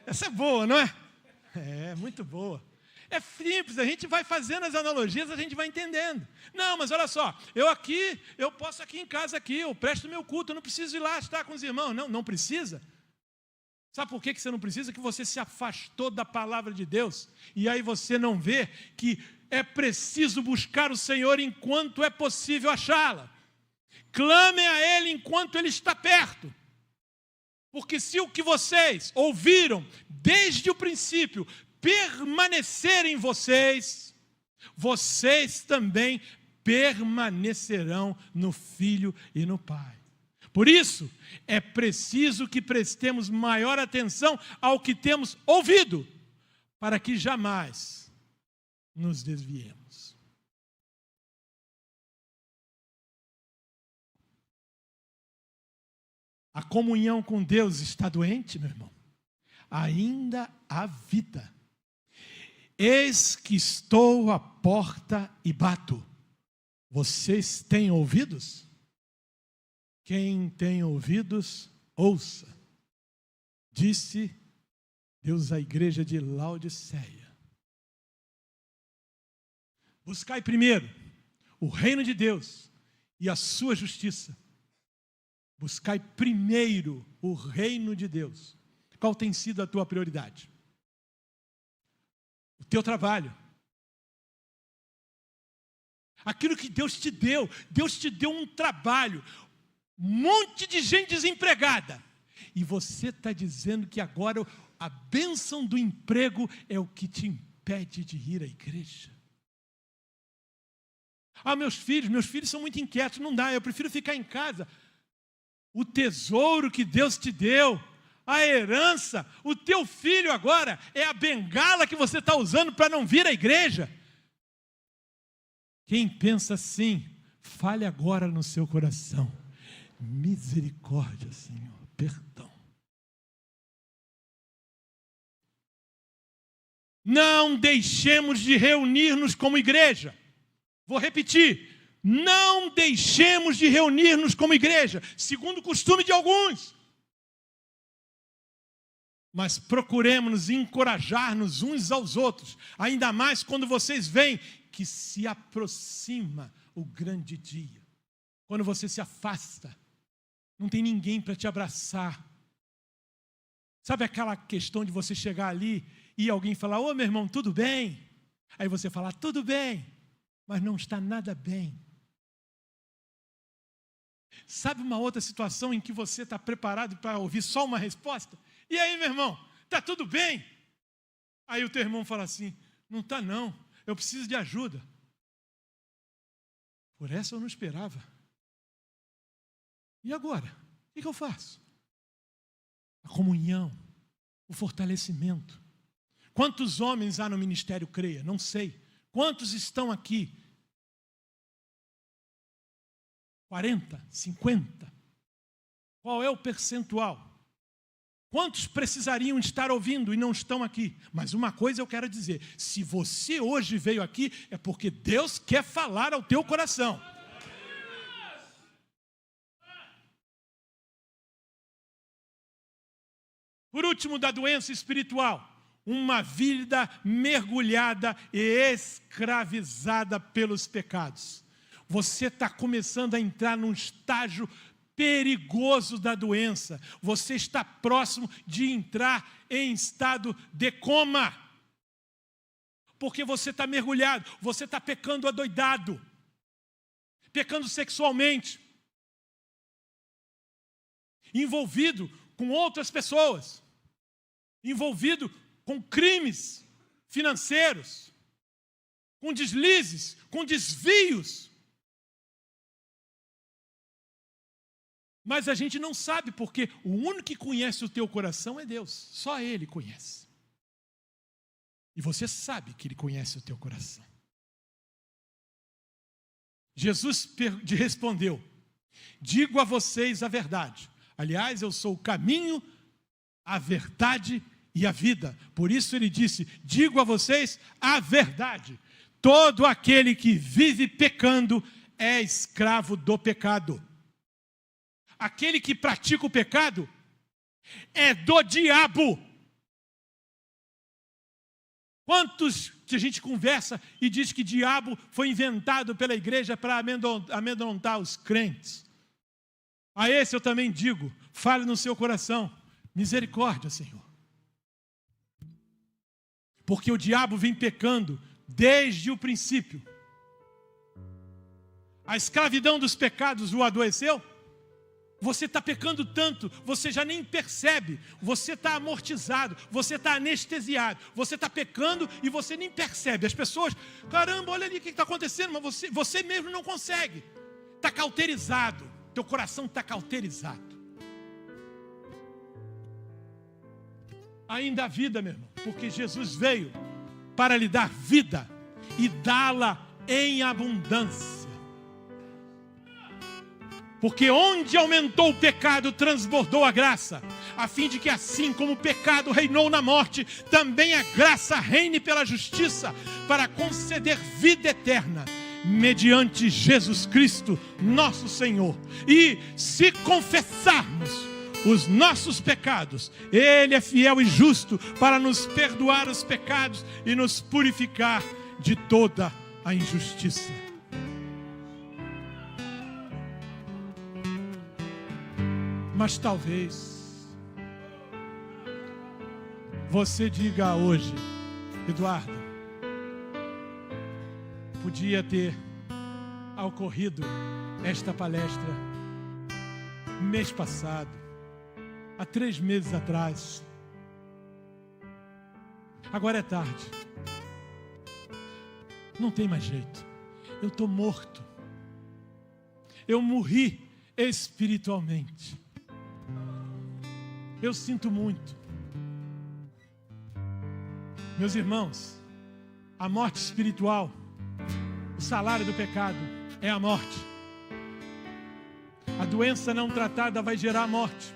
Essa é boa, não é? É, muito boa. É simples, a gente vai fazendo as analogias, a gente vai entendendo. Não, mas olha só, eu posso aqui em casa, eu presto meu culto, eu não preciso ir lá estar com os irmãos. Não precisa. Sabe por que você não precisa? Que você se afastou da palavra de Deus. E aí você não vê que é preciso buscar o Senhor enquanto é possível achá-la. Clame a Ele enquanto Ele está perto. Porque se o que vocês ouviram desde o princípio permanecer em vocês, vocês também permanecerão no Filho e no Pai. Por isso, é preciso que prestemos maior atenção ao que temos ouvido, para que jamais nos desviemos. A comunhão com Deus está doente, meu irmão? Ainda há vida. Eis que estou à porta e bato. Vocês têm ouvidos? Quem tem ouvidos, ouça. Disse Deus à igreja de Laodiceia. Buscai primeiro o reino de Deus e a sua justiça. Buscai primeiro o reino de Deus. Qual tem sido a tua prioridade? O teu trabalho. Aquilo que Deus te deu um trabalho. Um monte de gente desempregada. E você está dizendo que agora a bênção do emprego é o que te impede de ir à igreja. Ah, meus filhos são muito inquietos, não dá, eu prefiro ficar em casa. O tesouro que Deus te deu, a herança, o teu filho agora é a bengala que você está usando para não vir à igreja. Quem pensa assim, fale agora no seu coração. Misericórdia, Senhor, perdão. Não deixemos de reunir-nos como igreja. Vou repetir. Não deixemos de reunir-nos como igreja, segundo o costume de alguns. Mas procuremos encorajar-nos uns aos outros, ainda mais quando vocês veem que se aproxima o grande dia. Quando você se afasta, não tem ninguém para te abraçar. Sabe aquela questão de você chegar ali e alguém falar: ô meu irmão, tudo bem? Aí você fala: tudo bem, mas não está nada bem. Sabe uma outra situação em que você está preparado para ouvir só uma resposta? E aí, meu irmão, está tudo bem? Aí o teu irmão fala assim, não está não, eu preciso de ajuda. Por essa eu não esperava. E agora? O que eu faço? A comunhão, o fortalecimento. Quantos homens há no ministério Creia? Não sei. Quantos estão aqui? 40? 50? Qual é o percentual? Quantos precisariam estar ouvindo e não estão aqui? Mas uma coisa eu quero dizer, se você hoje veio aqui, é porque Deus quer falar ao teu coração. Por último, da doença espiritual, uma vida mergulhada e escravizada pelos pecados. Você está começando a entrar num estágio perigoso da doença. Você está próximo de entrar em estado de coma. Porque você está mergulhado, você está pecando adoidado, pecando sexualmente, envolvido com outras pessoas, envolvido com crimes financeiros, com deslizes, com desvios. Mas a gente não sabe, porque o único que conhece o teu coração é Deus. Só Ele conhece. E você sabe que Ele conhece o teu coração. Jesus respondeu, digo a vocês a verdade. Aliás, eu sou o caminho, a verdade e a vida. Por isso Ele disse, digo a vocês a verdade. Todo aquele que vive pecando é escravo do pecado. Aquele que pratica o pecado é do diabo. Quantos que a gente conversa e diz que diabo foi inventado pela igreja para amedrontar os crentes? A esse eu também digo, fale no seu coração, misericórdia, Senhor. Porque o diabo vem pecando desde o princípio. A escravidão dos pecados o adoeceu? Você está pecando tanto, você já nem percebe, você está amortizado, você está anestesiado, você está pecando e você nem percebe. As pessoas, caramba, olha ali o que está acontecendo, mas você mesmo não consegue. Está cauterizado, teu coração está cauterizado. Ainda há vida, meu irmão, porque Jesus veio para lhe dar vida e dá-la em abundância. Porque onde aumentou o pecado, transbordou a graça, a fim de que assim como o pecado reinou na morte, também a graça reine pela justiça, para conceder vida eterna, mediante Jesus Cristo, nosso Senhor. E se confessarmos os nossos pecados, Ele é fiel e justo para nos perdoar os pecados e nos purificar de toda a injustiça. Mas talvez você diga hoje, Eduardo, podia ter ocorrido esta palestra mês passado, há 3 meses atrás. Agora é tarde. Não tem mais jeito. Eu estou morto. Eu morri espiritualmente. Eu sinto muito. Meus irmãos, a morte espiritual, o salário do pecado é a morte. A doença não tratada vai gerar morte.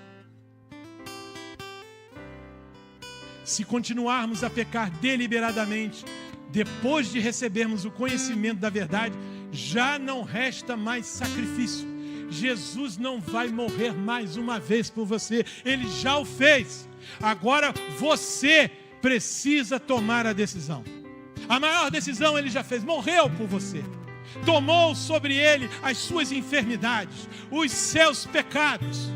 Se continuarmos a pecar deliberadamente, depois de recebermos o conhecimento da verdade, já não resta mais sacrifício. Jesus não vai morrer mais uma vez por você. Ele já o fez. Agora você precisa tomar a decisão. A maior decisão Ele já fez. Morreu por você. Tomou sobre Ele as suas enfermidades, os seus pecados.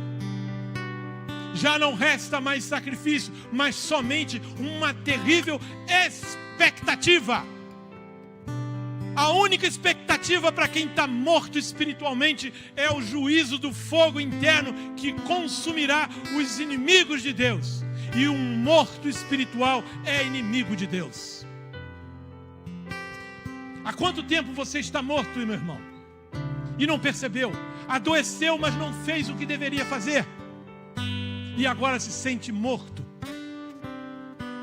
Já não resta mais sacrifício, mas somente uma terrível expectativa. A única expectativa expectativa para quem está morto espiritualmente é o juízo do fogo interno que consumirá os inimigos de Deus. E um morto espiritual é inimigo de Deus. Há quanto tempo você está morto, meu irmão? E não percebeu? Adoeceu, mas não fez o que deveria fazer. E agora se sente morto.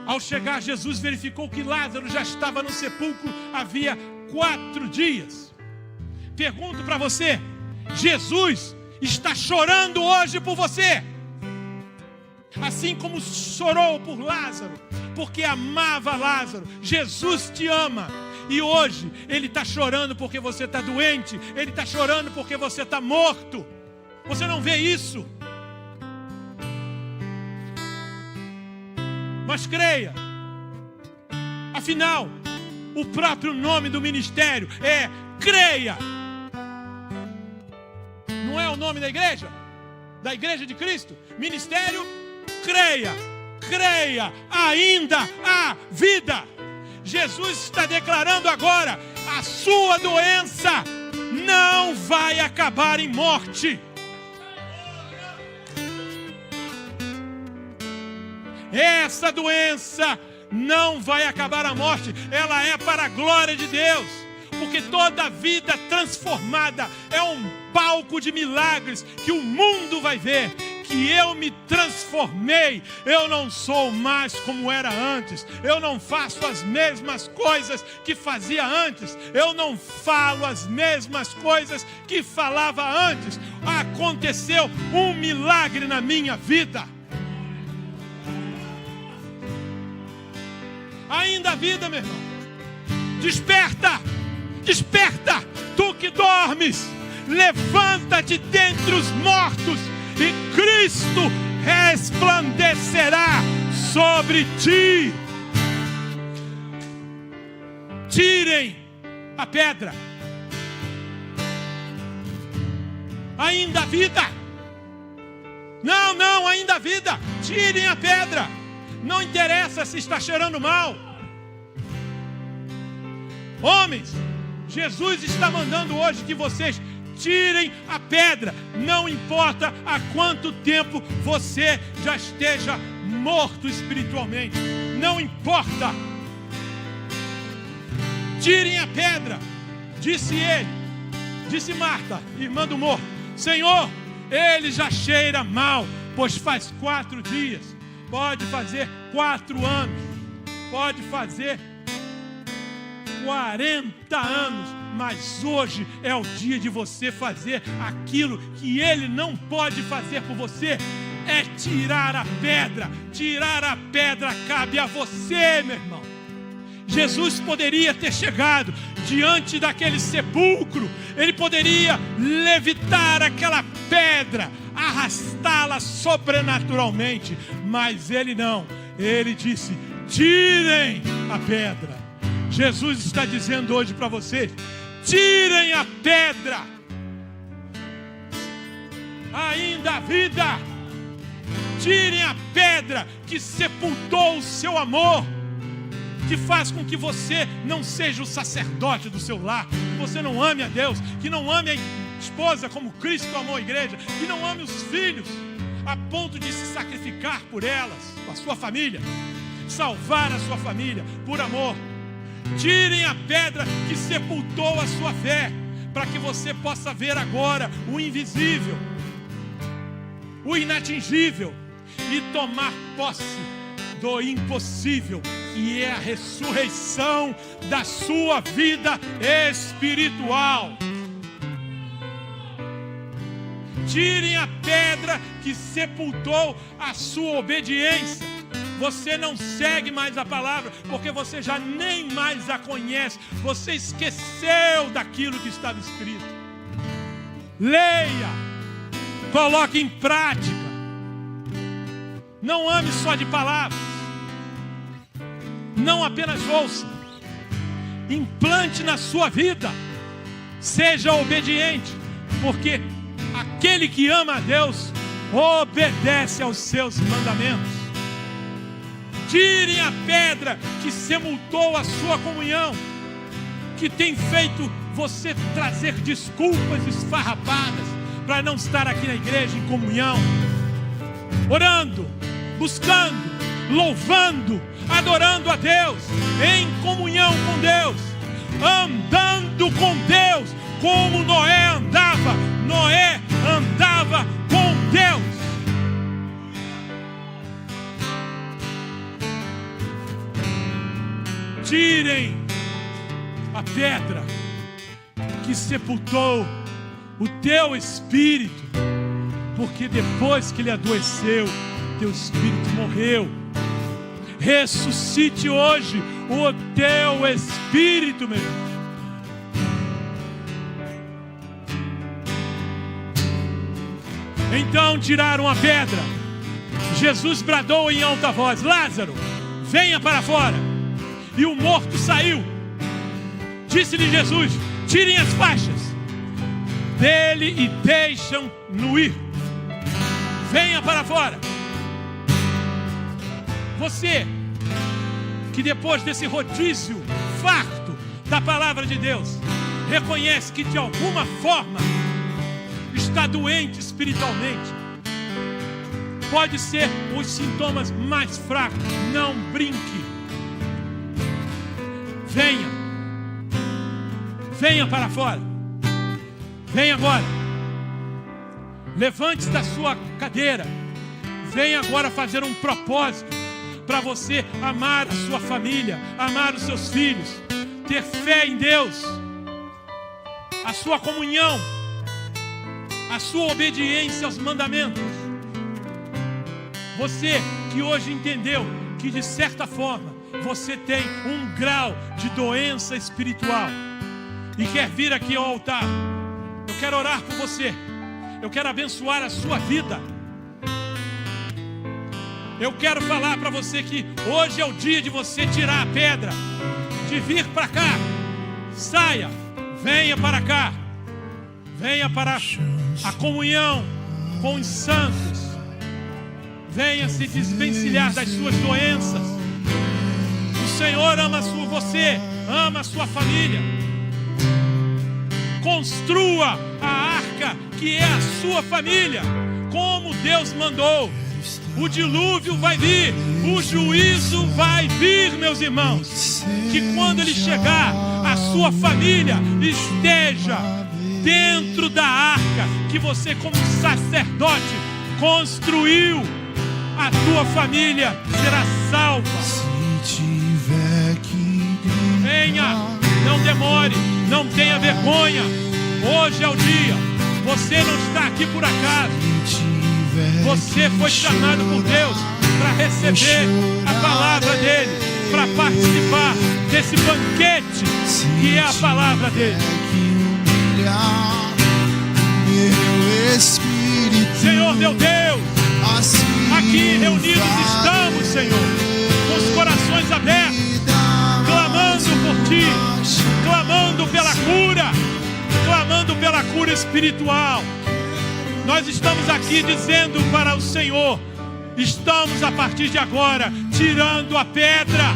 Ao chegar, Jesus verificou que Lázaro já estava no sepulcro havia 4 dias. Pergunto para você: Jesus está chorando hoje por você? Assim como chorou por Lázaro, porque amava Lázaro. Jesus te ama. E hoje Ele está chorando porque você está doente. Ele está chorando porque você está morto. Você não vê isso? Mas creia. Afinal, o próprio nome do ministério é Creia. Não é o nome da igreja? Da igreja de Cristo? Ministério Creia. Creia, ainda há vida. Jesus está declarando agora: a sua doença não vai acabar em morte. Essa doença não vai acabar a morte. Ela é para a glória de Deus. Porque toda vida transformada é um palco de milagres que o mundo vai ver. Que eu me transformei. Eu não sou mais como era antes. Eu não faço as mesmas coisas que fazia antes. Eu não falo as mesmas coisas que falava antes. Aconteceu um milagre na minha vida. Ainda a vida, meu irmão. Desperta, desperta, tu que dormes. Levanta-te dentre os mortos e Cristo resplandecerá sobre ti. Tirem a pedra. Ainda a vida. Não, ainda a vida. Tirem a pedra. Não interessa se está cheirando mal. Homens, Jesus está mandando hoje que vocês tirem a pedra. Não importa há quanto tempo você já esteja morto espiritualmente. Não importa. Tirem a pedra. Disse ele, disse Marta, irmã do morto: Senhor, ele já cheira mal, pois faz 4 dias. Pode fazer 4 anos. Pode fazer 40 anos. Mas hoje é o dia de você fazer aquilo que Ele não pode fazer por você. É tirar a pedra. Tirar a pedra cabe a você, meu irmão. Jesus poderia ter chegado diante daquele sepulcro. Ele poderia levitar aquela pedra, arrastá-la sobrenaturalmente. Mas Ele não. Ele disse: tirem a pedra. Jesus está dizendo hoje para vocês: tirem a pedra. Ainda a vida. Tirem a pedra que sepultou o seu amor, que faz com que você não seja o sacerdote do seu lar, que você não ame a Deus, que não ame a esposa como Cristo amou a igreja, que não ame os filhos a ponto de se sacrificar por elas, a sua família, salvar a sua família por amor. Tirem a pedra que sepultou a sua fé, para que você possa ver agora o invisível, o inatingível, e tomar posse do impossível, que é a ressurreição da sua vida espiritual. Tirem a pedra que sepultou a sua obediência. Você não segue mais a palavra, porque você já nem mais a conhece. Você esqueceu daquilo que estava escrito. Leia, coloque em prática. Não ame só de palavras. Não apenas ouça. Implante na sua vida. Seja obediente, porque aquele que ama a Deus obedece aos seus mandamentos. Tirem a pedra que sepultou a sua comunhão, que tem feito você trazer desculpas esfarrapadas para não estar aqui na igreja em comunhão, orando, buscando, louvando, adorando a Deus, em comunhão com Deus, andando com Deus, como Noé andava. Noé andava com Deus. Tirem a pedra que sepultou o teu espírito, porque depois que ele adoeceu, teu espírito morreu. Ressuscite hoje o teu espírito, meu irmão. Então tiraram a pedra. Jesus bradou em alta voz: Lázaro, venha para fora. E o morto saiu. Disse-lhe Jesus: tirem as faixas dele e deixam-no ir. Venha para fora. Você que depois desse rodízio farto da palavra de Deus, reconhece que de alguma forma está doente espiritualmente, pode ser os sintomas mais fracos, não brinque. Venha para fora. Venha agora. Levante-se da sua cadeira. Venha agora fazer um propósito para você amar a sua família, amar os seus filhos, ter fé em Deus, a sua comunhão, a sua obediência aos mandamentos. Você que hoje entendeu que de certa forma você tem um grau de doença espiritual e quer vir aqui ao altar, eu quero orar por você. Eu quero abençoar a sua vida. Eu quero falar para você que hoje é o dia de você tirar a pedra, de vir para cá. Saia, venha para cá. Venha para a comunhão com os santos. Venha se desvencilhar das suas doenças. O Senhor ama você, ama a sua família. Construa a arca que é a sua família, como Deus mandou. O dilúvio vai vir, o juízo vai vir, meus irmãos. Que quando ele chegar, a sua família esteja dentro da arca que você, como sacerdote, construiu. A tua família será salva. Venha, não demore, não tenha vergonha. Hoje é o dia. Você não está aqui por acaso. Você foi chamado por Deus para receber a palavra dele, para participar desse banquete que é a palavra dele. Senhor meu Deus, aqui reunidos estamos, Senhor, com os corações abertos, clamando por Ti, clamando pela cura espiritual. Nós estamos aqui dizendo para o Senhor: estamos a partir de agora tirando a pedra.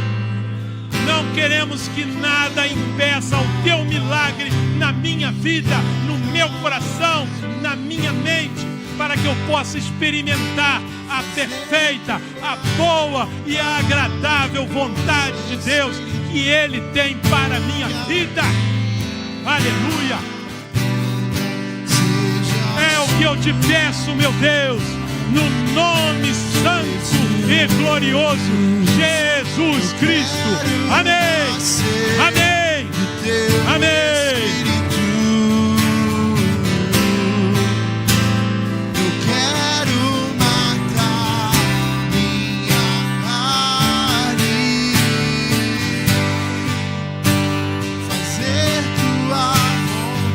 Não queremos que nada impeça o Teu milagre na minha vida, no meu coração, na minha mente, para que eu possa experimentar a perfeita, a boa e a agradável vontade de Deus que Ele tem para a minha vida. Aleluia! É o que eu te peço, meu Deus, no nome santo e glorioso Jesus Cristo. Amém, amém, amém.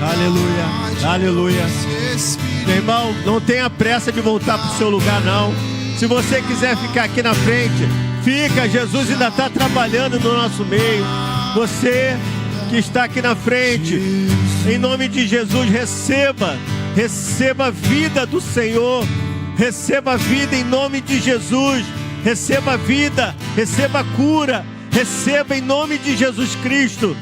Aleluia, aleluia. Meu irmão, não tenha pressa de voltar para o seu lugar, não. Se você quiser ficar aqui na frente, fica. Jesus ainda está trabalhando no nosso meio. Você que está aqui na frente, em nome de Jesus, receba a vida do Senhor. Receba a vida em nome de Jesus. Receba a vida, receba a cura. Receba em nome de Jesus Cristo.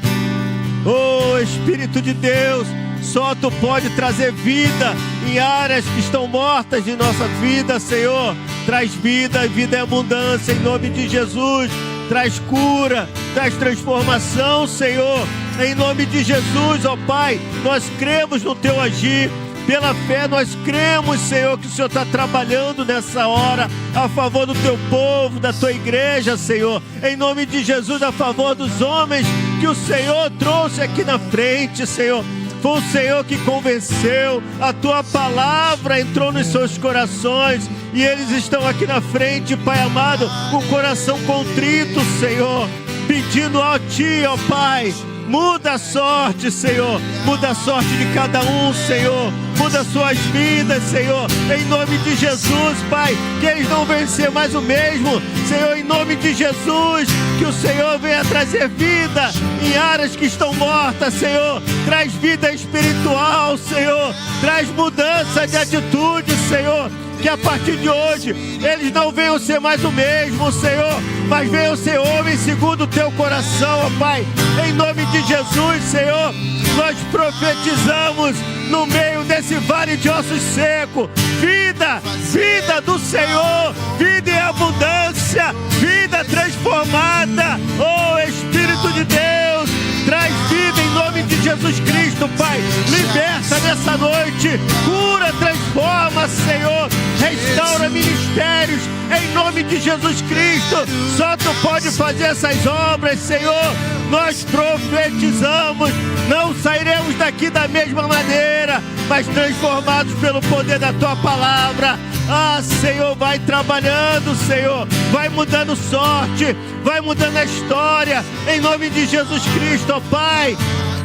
Oh, Espírito de Deus, só Tu pode trazer vida em áreas que estão mortas de nossa vida, Senhor. Traz vida e vida em abundância, em nome de Jesus. Traz cura, traz transformação, Senhor. Em nome de Jesus, ó Pai, nós cremos no Teu agir. Pela fé nós cremos, Senhor, que o Senhor está trabalhando nessa hora a favor do Teu povo, da Tua igreja, Senhor. Em nome de Jesus, a favor dos homens que o Senhor trouxe aqui na frente, Senhor. Foi o Senhor que convenceu, a Tua palavra entrou nos seus corações e eles estão aqui na frente, Pai amado, com o coração contrito, Senhor, pedindo a Ti, ó Pai. Muda a sorte, Senhor. Muda a sorte de cada um, Senhor. Muda suas vidas, Senhor. Em nome de Jesus, Pai. Que eles não venham ser mais o mesmo. Senhor, em nome de Jesus. Que o Senhor venha trazer vida em áreas que estão mortas, Senhor. Traz vida espiritual, Senhor. Traz mudança de atitude, Senhor. Que a partir de hoje eles não venham ser mais o mesmo, Senhor, mas venham ser homens segundo o Teu coração, ó Pai. Em nome de Jesus, Senhor, nós profetizamos no meio desse vale de ossos secos, vida, vida do Senhor, vida em abundância, vida transformada. Oh, Espírito de Deus, traz vida em nome de Jesus Cristo, Pai. Liberta nessa noite, cura, transforma, Senhor. Restaura ministérios em nome de Jesus Cristo. Só Tu pode fazer essas obras, Senhor. Nós profetizamos, não sairemos daqui da mesma maneira, mas transformados pelo poder da Tua palavra. Ah, Senhor, vai trabalhando, Senhor, vai mudando sorte, vai mudando a história, em nome de Jesus Cristo, ó Pai.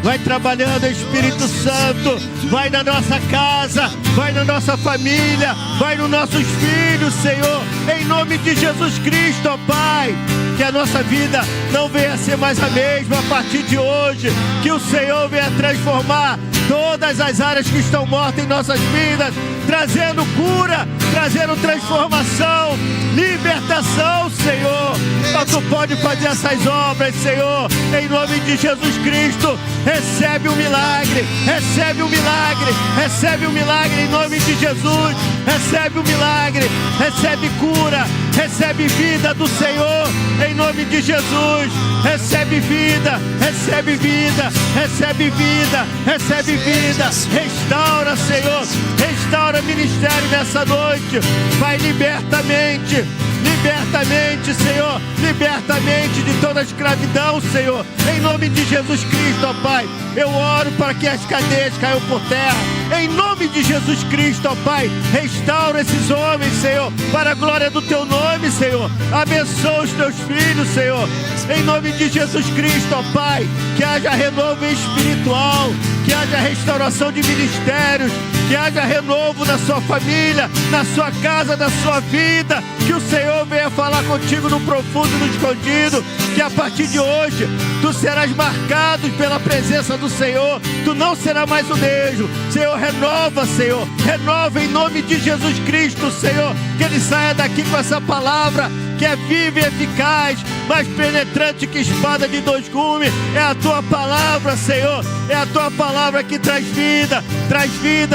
Vai trabalhando, Espírito Santo, vai na nossa casa, vai na nossa família, vai nos nossos filhos, Senhor, em nome de Jesus Cristo, ó Pai. Que a nossa vida não venha a ser mais a mesma a partir de hoje, que o Senhor venha transformar todas as áreas que estão mortas em nossas vidas, trazendo cura, trazendo transformação, libertação, Senhor. Só Tu pode fazer essas obras, Senhor, em nome de Jesus Cristo. Recebe o milagre, recebe o milagre, recebe o milagre em nome de Jesus. Recebe o milagre, recebe cura, recebe vida do Senhor, em nome de Jesus. Recebe vida, recebe vida, recebe vida, recebe vida. Restaura, Senhor, restaura ministério nessa noite. Vai libertamente, libertamente, Senhor, libertamente de toda a escravidão, Senhor, em nome de Jesus Cristo, ó Pai. Eu oro para que as cadeias caiam por terra, em nome de Jesus Cristo, ó Pai. Restaura esses homens, Senhor, para a glória do Teu nome, Senhor. Abençoa os Teus filhos, Senhor, em nome de Jesus Cristo, ó Pai. Que haja renovo espiritual, que haja restauração de ministérios, que haja renovo na sua família, na sua casa, na sua vida. Que o Senhor venha falar contigo no profundo e no escondido. Que a partir de hoje Tu serás marcado pela presença do Senhor. Tu não serás mais o mesmo. Senhor, renova, Senhor, renova em nome de Jesus Cristo, Senhor. Que ele saia daqui com essa palavra que é viva e eficaz, mais penetrante que espada de dois gumes. É a Tua palavra, Senhor. É a Tua palavra que traz vida,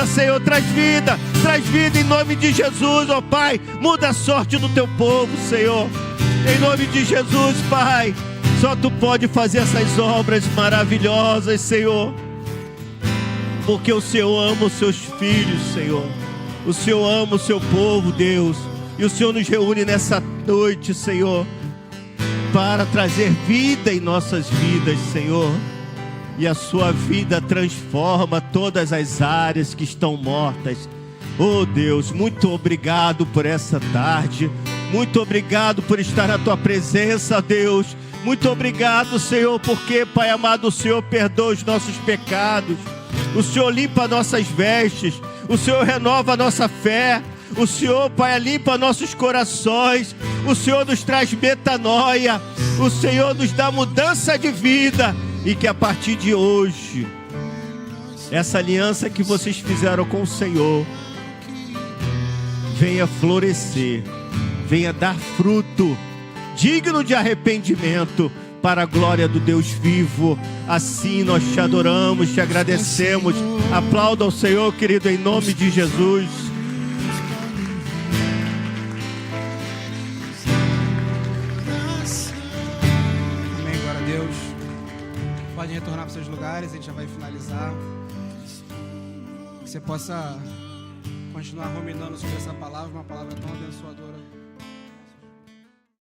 Senhor, traz vida em nome de Jesus, ó Pai. Muda a sorte do Teu povo, Senhor, em nome de Jesus, Pai. Só Tu pode fazer essas obras maravilhosas, Senhor, porque o Senhor ama os Seus filhos, Senhor. O Senhor ama o Seu povo, Deus. E o Senhor nos reúne nessa noite, Senhor, para trazer vida em nossas vidas, Senhor. E a Sua vida transforma todas as áreas que estão mortas. Oh Deus, muito obrigado por essa tarde. Muito obrigado por estar na Tua presença, Deus. Muito obrigado, Senhor, porque, Pai amado, o Senhor perdoa os nossos pecados. O Senhor limpa nossas vestes. O Senhor renova a nossa fé. O Senhor, Pai, limpa nossos corações. O Senhor nos traz metanoia. O Senhor nos dá mudança de vida. E que a partir de hoje, essa aliança que vocês fizeram com o Senhor venha florescer, venha dar fruto digno de arrependimento, para a glória do Deus vivo. Assim nós te adoramos, te agradecemos. Aplauda ao Senhor, querido, em nome de Jesus. Amém, glória a Deus. Podem retornar para os seus lugares, a gente já vai finalizar. Que você possa continuar ruminando sobre essa palavra, uma palavra tão abençoadora.